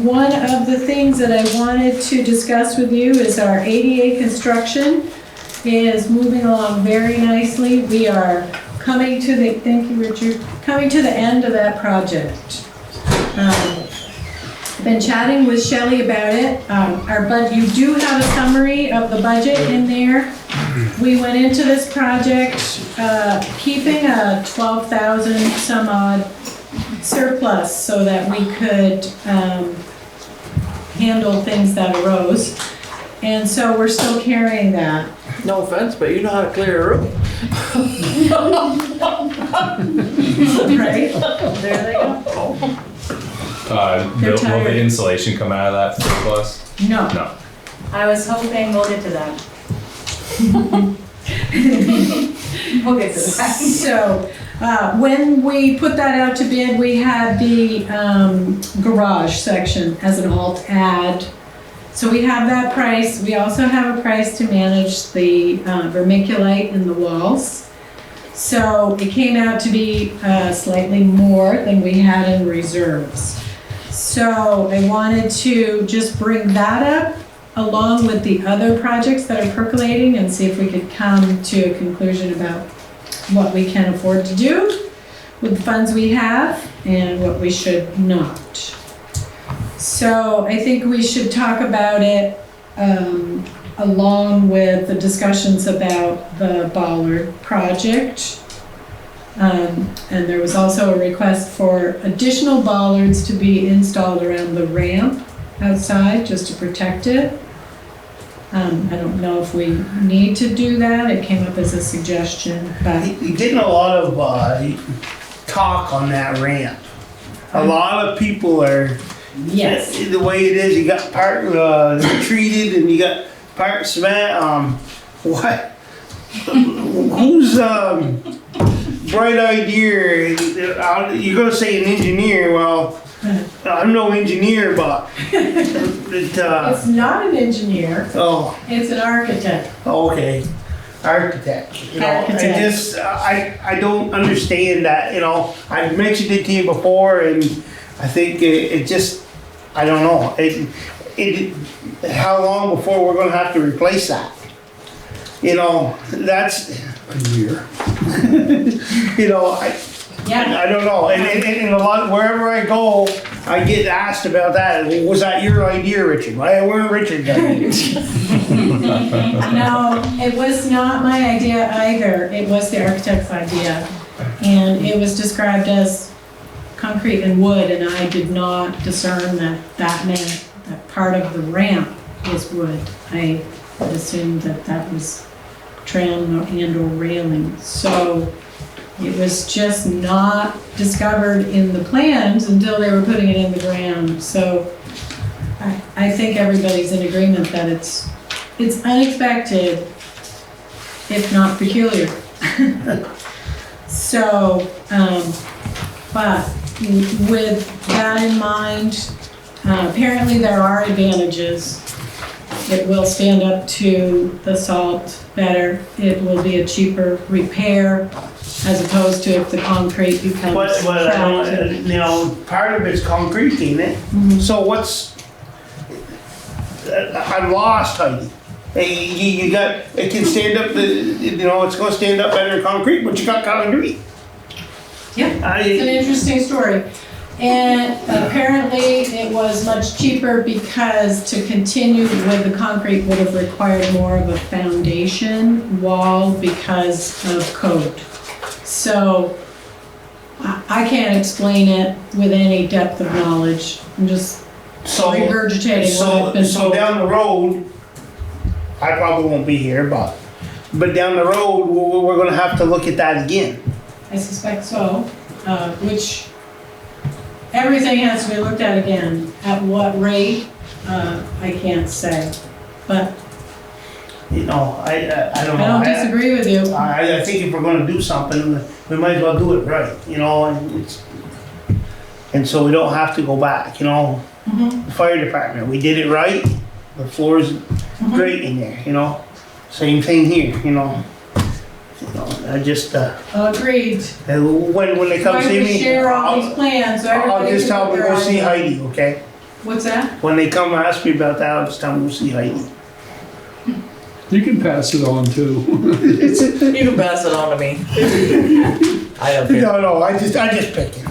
One of the things that I wanted to discuss with you is our ADA construction is moving along very nicely. We are coming to the, thank you, Richard, coming to the end of that project. been chatting with Shelley about it. You do have a summary of the budget in there. We went into this project keeping a 12,000 some odd surplus so that we could handle things that arose. And so we're still carrying that. No offense, but you know how to clear a room. Right? There they go. They're Will tired. the insulation come out of that surplus? No. No. I was hoping we'll get to that. We'll get to that. So, when we put that out to bid, we had the garage section as an alt ad. So we have that price. We also have a price to manage the vermiculite in the walls. So it came out to be slightly more than we had in reserves. So I wanted to just bring that up along with the other projects that are percolating and see if we could come to a conclusion about what we can afford to do with the funds we have and what we should not. So I think we should talk about it along with the discussions about the Bollard project. And there was also a request for additional bollards to be installed around the ramp outside just to protect it. I don't know if we need to do that. It came up as a suggestion, but You're getting a lot of talk on that ramp. A lot of people are, yes. the way it is, you got part treated and you got part cement. What? Who's bright idea? You're gonna say an engineer. Well, I'm no engineer, but It's not an engineer, oh, it's an architect. okay, architect. You know, Architect. I don't understand that. You know, I've mentioned it to you before, and I think it just, I don't know. How long before we're gonna have to replace that? You know, that's a year. You know, I don't know. And a lot, wherever I go, I get asked about that. Was that your idea, Richard? Well, where Richard got it? No, it was not my idea either. It was the architect's idea. And it was described as concrete and wood, and I did not discern that meant that part of the ramp was wood. I assumed that was trim and or railing. So it was just not discovered in the plans until they were putting it in the ground. So I think everybody's in agreement that it's unexpected, if not peculiar. So, but with that in mind, apparently there are advantages. It will stand up to the salt better. It will be a cheaper repair as opposed to if the concrete becomes But I cracked. don't, you know, part of it's concrete, ain't it? So what's, I'm lost, Heidi. Hey, you got, it can stand up, you know, it's gonna stand up better than concrete, but you got concrete. Yeah, it's an interesting story. And apparently it was much cheaper because to continue with the concrete would have required more of a foundation wall because of code. So I can't explain it with any depth of knowledge. I'm just regurgitating what I've been So told. down the road, I probably won't be here, but down the road, we're gonna have to look at that again. I suspect so, which everything has to be looked at again. At what rate, I can't say. But You know, I don't know. I don't disagree with you. I think if we're gonna do something, we might as well do it right, you know, and so we don't have to go back, you know. The fire department, we did it right, the floor's great in there, you know. Same thing here, you know. I just, Agreed. when they come Why see we me, share all these plans, so everybody I'll just can tell put them their go see eyes on it. Heidi, okay? What's that? When they come ask me about that, I'll just tell them go see Heidi. You can pass it on too. You can pass it on to me. I don't care. No, I just pick it.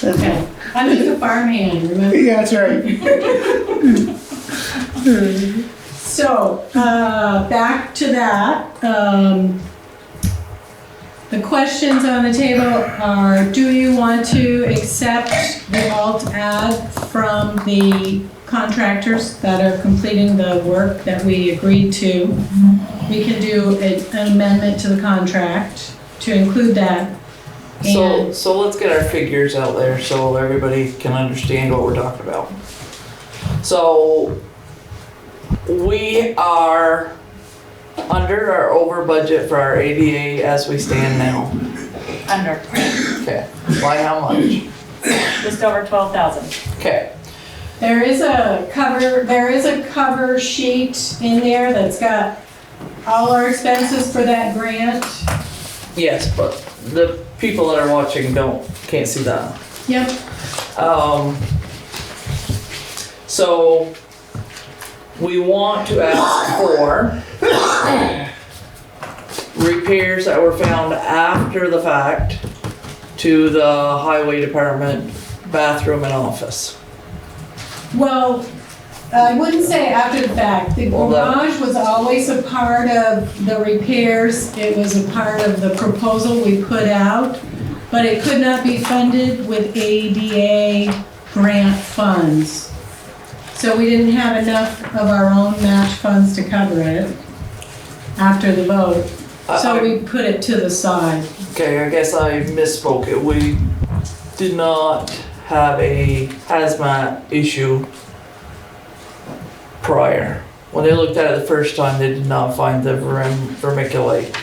Okay. I'm just a farmhand, remember? Yeah, that's right. So, back to that. The questions on the table are, do you want to accept the alt ad from the contractors that are completing the work that we agreed to? We can do an amendment to the contract to include that. So let's get our figures out there so everybody can understand what we're talking about. So we are under or over budget for our ADA as we stand now. Under, Okay, by how much? just over 12,000. Okay, There is a cover sheet in there that's got all our expenses for that grant. yes, but the people that are watching can't see that. Yep. So we want to ask for repairs that were found after the fact to the highway department bathroom and office. Well, I wouldn't say after the fact. The garage was always a part of the repairs. It was a part of the proposal we put out, but it could not be funded with ADA grant funds. So we didn't have enough of our own match funds to cover it after the vote. So we put it to the side. Okay, I guess I misspoke it. We did not have a hazmat issue prior. When they looked at it the first time, they did not find the vermiculite.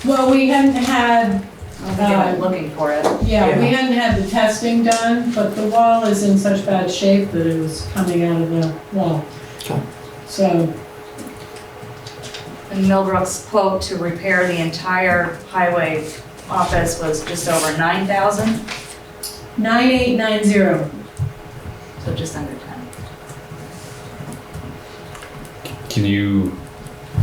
Well, we hadn't had, They went looking for it. yeah, we hadn't had the testing done, but the wall is in such bad shape that it was coming out of the wall. Okay. So, And Millbrook's quote to repair the entire highway office was just over 9,000, 9890. so just under 10. Can you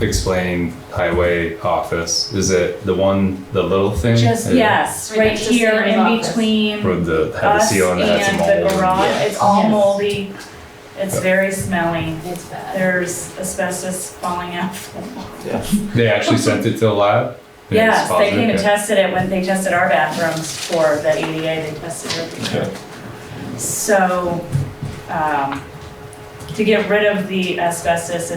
explain highway office? Is it the little thing? Just, yes, Right right next to here Sam's in office. between Or have the us ceiling that has and mold? the garage. It's all Yes. moldy. It's very smelly. It's bad. There's asbestos falling out. They actually sent it to the lab? And it's Yes, they positive? came and Okay. tested it when they tested our bathrooms for the ADA, they tested everything. Okay. So, to get rid of the asbestos,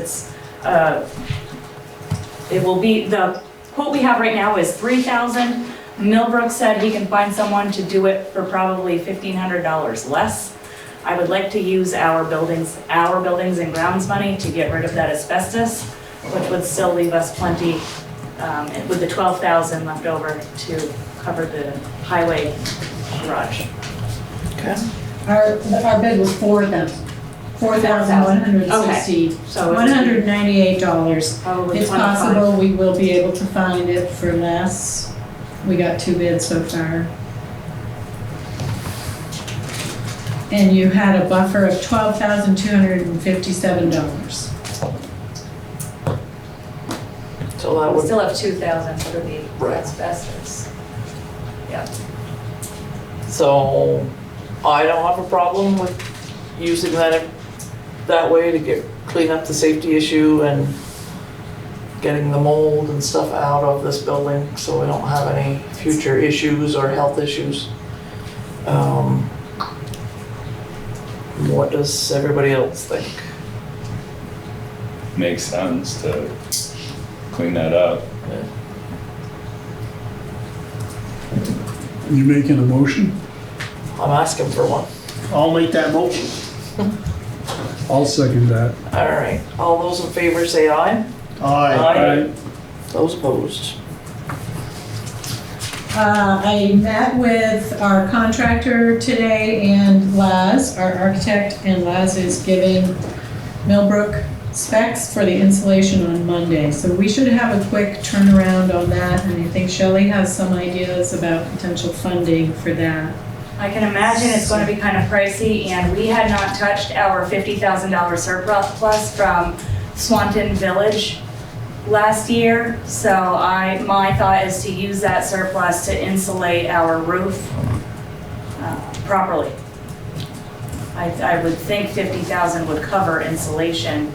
it will be, the quote we have right now is 3,000. Millbrook said he can find someone to do it for probably $1,500 less. I would like to use our buildings and grounds money to get rid of that asbestos, which would still leave us plenty, with the 12,000 left over to cover the highway garage. Okay. Our bid was $4,160. So it's $198. probably It's 25. possible we will be able to find it for less. We got 2 bids so far. And you had a buffer of $12,257. So that We would, still have 2,000 for the Right. asbestos. Yeah. so I don't have a problem with using that way to clean up the safety issue and getting the mold and stuff out of this building so we don't have any future issues or health issues. What does everybody else think? Makes sense to clean that up. You making a motion? I'm asking for one. I'll make that motion. I'll second that. All right, all those in favor say aye. Aye. Those opposed? I met with our contractor today and Laz, our architect, and Laz is giving Millbrook specs for the installation on Monday. So we should have a quick turnaround on that, and I think Shelley has some ideas about potential funding for that. I can imagine it's going to be kind of pricey, and we had not touched our $50,000 surplus from Swanton Village last year. So my thought is to use that surplus to insulate our roof properly. I would think 50,000 would cover insulation.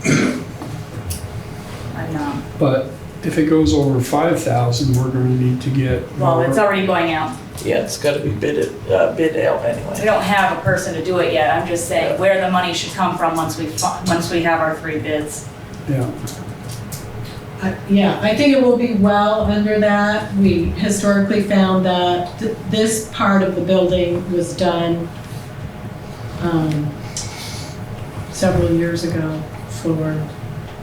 I don't know. But if it goes over 5,000, we're gonna need to get. Well, it's already going out. Yeah, it's gotta be bid out We anyway. don't have a person to do it yet. I'm just saying where the money should come from once we have our 3 bids. Yeah, Yeah, I think it will be well under that. We historically found that this part of the building was done several years ago for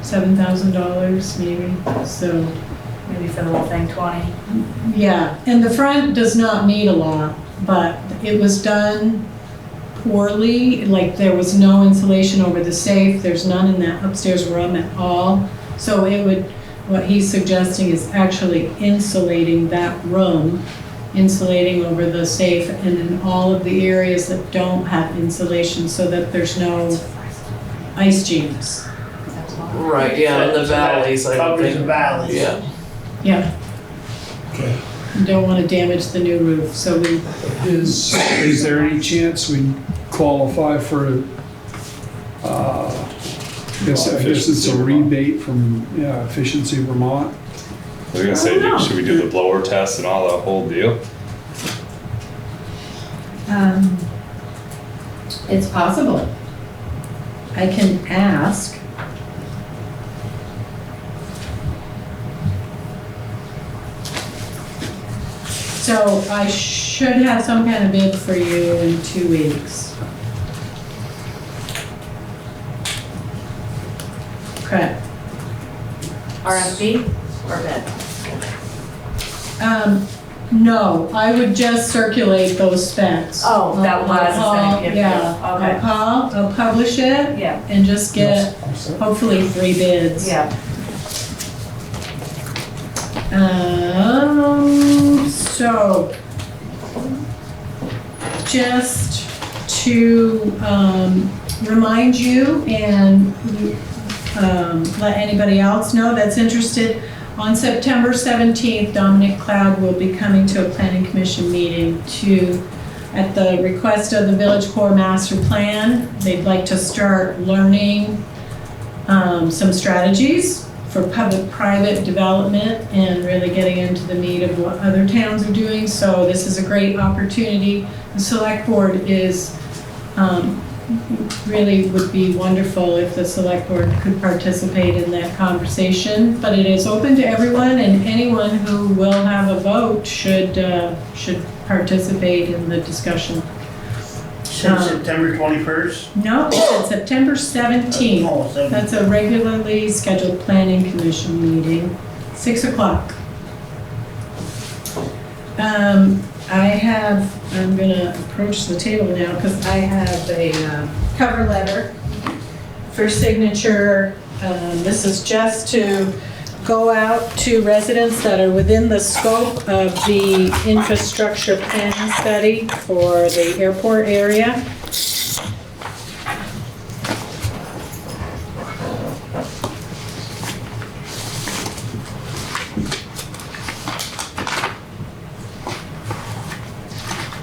$7,000 maybe, so. Maybe for the whole thing, 20. Yeah, and the front does not need a lot, but it was done poorly, like there was no insulation over the safe, there's none in that upstairs room at all. So it would, what he's suggesting is actually insulating that room, insulating over the safe and in all of the areas that don't have insulation so that there's no ice jams. Right, yeah, in the valleys, I would Covers the think. valleys. Yeah. Yeah. Okay. You don't want to damage the new roof, so we, is there any chance we qualify for, I guess it's a rebate from, Efficiency Vermont? I was gonna say, should we do the blower test and all the whole deal? it's possible. I can ask. So I should have some kind of bid for you in 2 weeks. Okay. RFP or bid? No, I would just circulate those specs. Oh, that was I'll call- give you. Yeah, Okay. I'll publish it Yeah. and just get hopefully 3 bids. Yeah. So, just to remind you and let anybody else know that's interested, on September 17th, Dominic Cloud will be coming to a planning commission meeting at the request of the Village Core Master Plan. They'd like to start learning some strategies for public-private development and really getting into the meat of what other towns are doing. So this is a great opportunity. The select board is, really would be wonderful if the select board could participate in that conversation. But it is open to everyone, and anyone who will have a vote should participate in the discussion. Since September 21st? No, it's September 17th. Oh, 17th. That's a regularly scheduled planning commission meeting, 6 o'clock. I'm gonna approach the table now because I have a cover letter for signature. This is just to go out to residents that are within the scope of the infrastructure planning study for the airport area.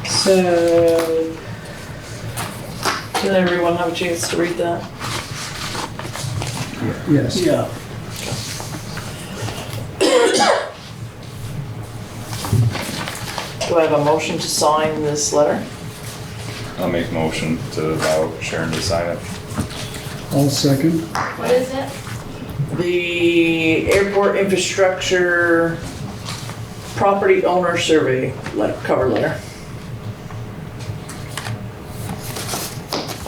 So, Did everyone have a chance to read that? Yes. Yeah. Do I have a motion to sign this letter? I'll make a motion to allow Sharon to sign it. I'll second. What is it? The airport infrastructure property owner survey cover letter.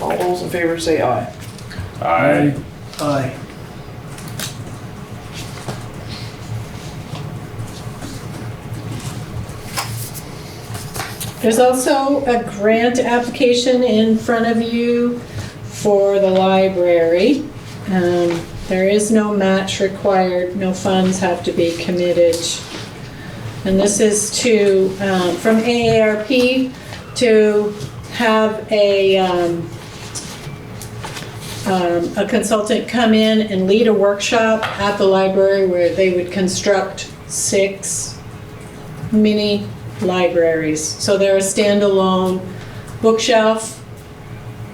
All those in favor say aye. Aye. Aye. there's also a grant application in front of you for the library. There is no match required, no funds have to be committed. And this is to, from AARP, to have a consultant come in and lead a workshop at the library where they would construct 6 mini libraries. So they're a standalone bookshelf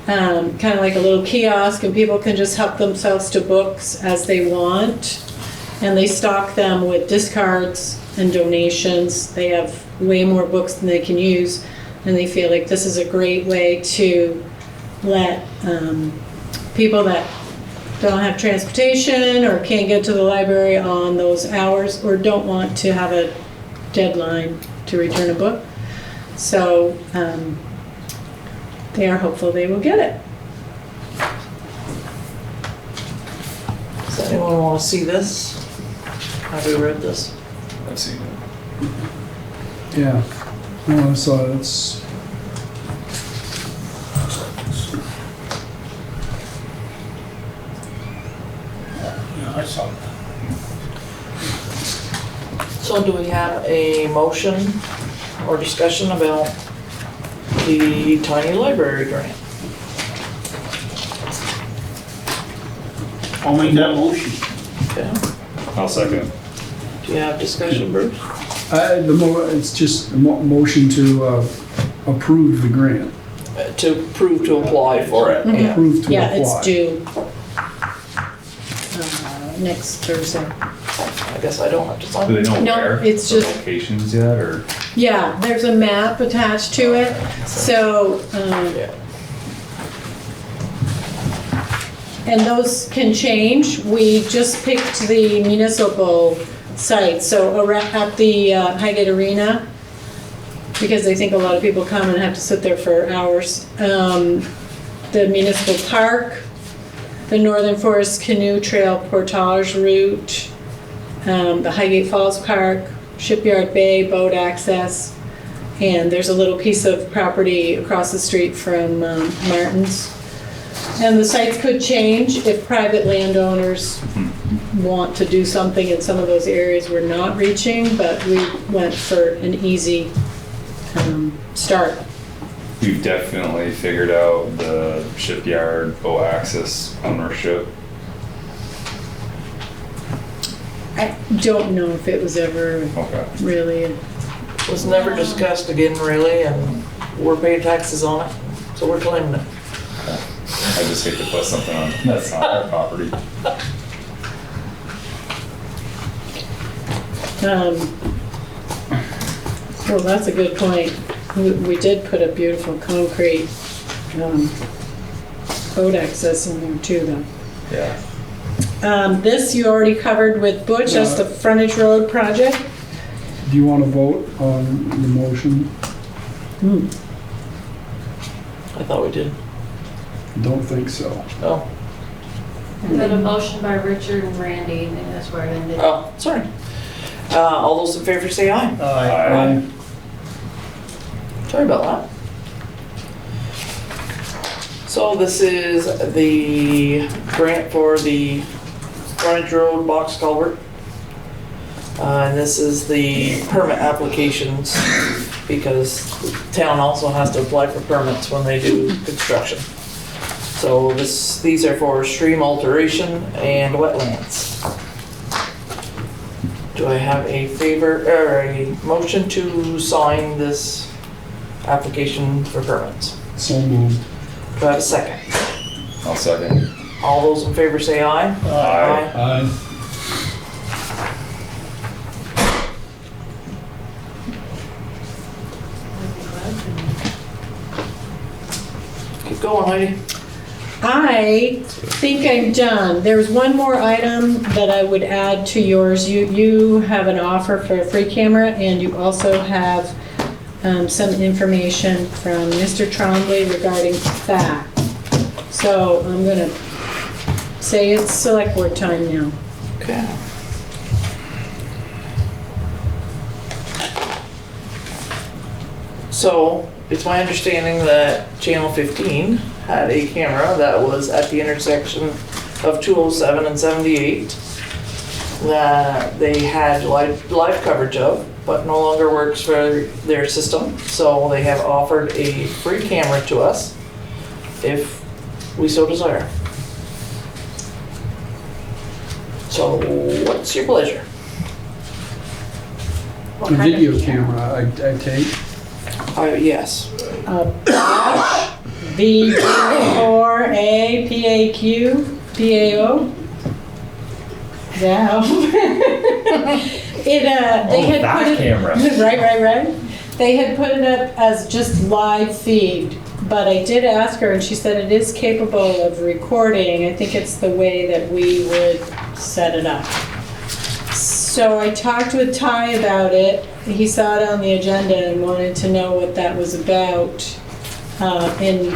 kind of like a little kiosk, and people can just help themselves to books as they want. And they stock them with discards and donations. They have way more books than they can use, and they feel like this is a great way to let people that don't have transportation or can't get to the library on those hours or don't want to have a deadline to return a book. So they are hopeful they will get it. Does anyone want to see this? Have you read this? I've seen it. Yeah. No, I saw it. It's, Yeah, I saw that. So do we have a motion or discussion about the tiny library grant? I'll make that motion. Okay. I'll second. Do you have discussion, Bruce? it's just a motion to approve the grant. To prove to apply for it, yeah. Approve to Yeah, apply. it's due next Thursday. I guess I don't have to sign. Do they know No, where? it's the just- locations yet, or? Yeah, there's a map attached to it, so, Yeah. and those can change. We just picked the municipal site, so at the Highgate Arena, because I think a lot of people come and have to sit there for hours. The municipal park, the Northern Forest Canoe Trail Portage Route, the Highgate Falls Park, Shipyard Bay, boat access, and there's a little piece of property across the street from Martin's. And the sites could change if private landowners want to do something in some of those areas we're not reaching, but we went for an easy start. We've definitely figured out the shipyard boat access ownership. I don't know if it was ever Okay. really, Was never discussed again really, and we're paying taxes on it, so we're claiming it. I just hate to put something on that's not our property. well, that's a good point. We did put a beautiful concrete boat access in there too, though. Yeah. This you already covered with Butch, that's the frontage road project. Do you want to vote on the motion? I thought we did. Don't think so. Oh, We had a motion by Richard and Randy, and that's where it ended. oh, sorry. All those in favor say aye. Aye. Sorry about that. So this is the grant for the frontage road box culvert. And this is the permit applications, because the town also has to apply for permits when they do construction. So these are for stream alteration and wetlands. Do I have a motion to sign this application for permits? So moved. Do I have a second? I'll second. All those in favor say aye. Aye. Aye. Keep going, Heidi. I think I'm done. There's one more item that I would add to yours. You have an offer for a free camera, and you also have some information from Mr. Trombley regarding that. So I'm gonna say it's select board time now. Okay. So, it's my understanding that Channel 15 had a camera that was at the intersection of 207 and 78 that they had live coverage of, but no longer works for their system. So they have offered a free camera to us if we so desire. So what's your pleasure? What A kind of video camera, I take. Yes. Bosch B4A PAQ PAO. Is that how? They had put it, camera. right. They had put it up as just live feed, but I did ask her and she said it is capable of recording. I think it's the way that we would set it up. So I talked with Ty about it. He saw it on the agenda and wanted to know what that was about. And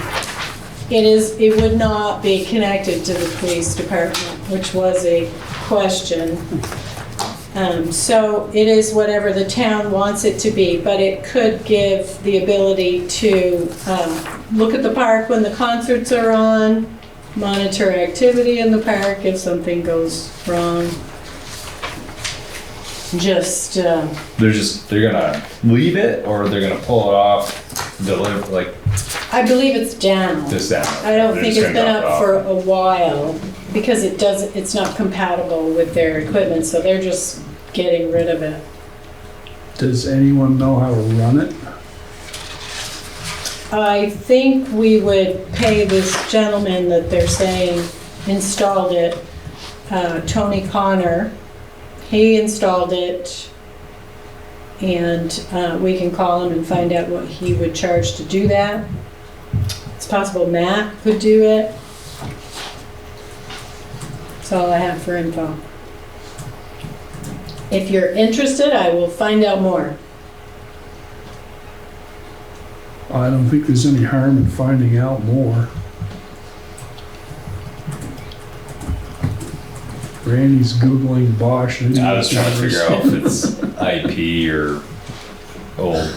it would not be connected to the police department, which was a question. So it is whatever the town wants it to be, but it could give the ability to look at the park when the concerts are on, monitor activity in the park if something goes wrong. They're gonna leave it, or they're gonna pull it off, deliver, like, I believe it's down. just down. I don't They're think just it's gonna been drop it up off. for a while because it's not compatible with their equipment, so they're just getting rid of it. Does anyone know how to run it? I think we would pay this gentleman that they're saying installed it, Tony Connor. He installed it, and we can call him and find out what he would charge to do that. It's possible Matt could do it. That's all I have for info. If you're interested, I will find out more. I don't think there's any harm in finding out more. Randy's Googling Bosch. I was trying to figure out if it's IP or old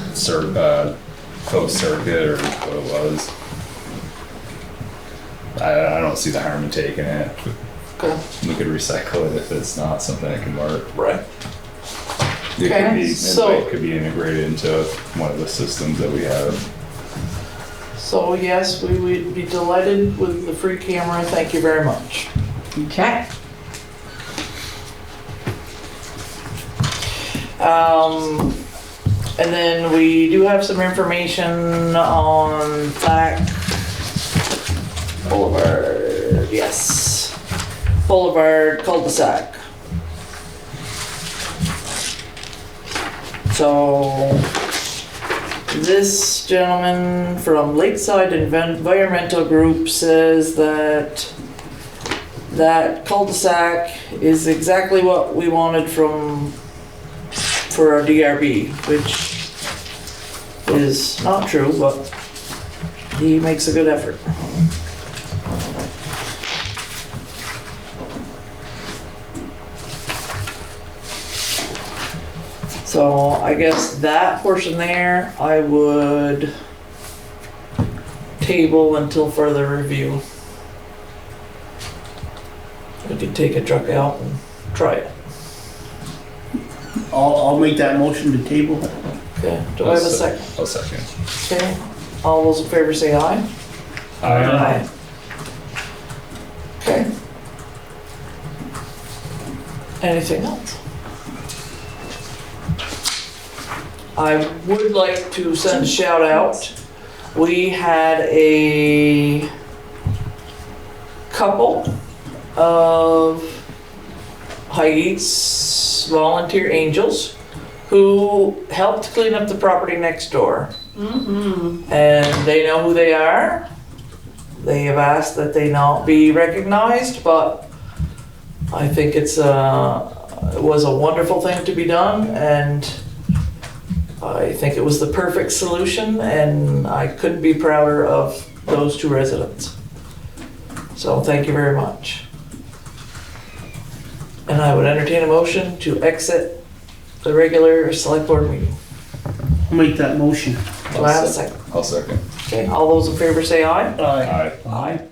closed circuit or what it was. I don't see the harm in taking it. Okay. We could recycle it if it's not something that can work. Right. It Okay, could be, so- it could be integrated into one of the systems that we have. So yes, we would be delighted with the free camera. Thank you very much. Okay. And then we do have some information on Black Boulevard, yes. Boulevard cul-de-sac. So, this gentleman from Lakeside Environmental Group says that that cul-de-sac is exactly what we wanted for our DRB, which is not true, but he makes a good effort. So I guess that portion there, I would table until further review. We could take a truck out and try it. I'll make that motion to table. Okay, do I have a second? I'll second. Okay, all those in favor say aye. Aye. Okay. Anything else? I would like to send a shout out. We had a couple of Highgate's volunteer angels who helped clean up the property next door. Mm-hmm. And they know who they are. They have asked that they not be recognized, but I think it was a wonderful thing to be done, and I think it was the perfect solution, and I couldn't be prouder of those two residents. So thank you very much. And I would entertain a motion to exit the regular select board meeting. I'll make that motion. Do I have a second? I'll second. Okay, all those in favor say aye. Aye. Aye. Aye.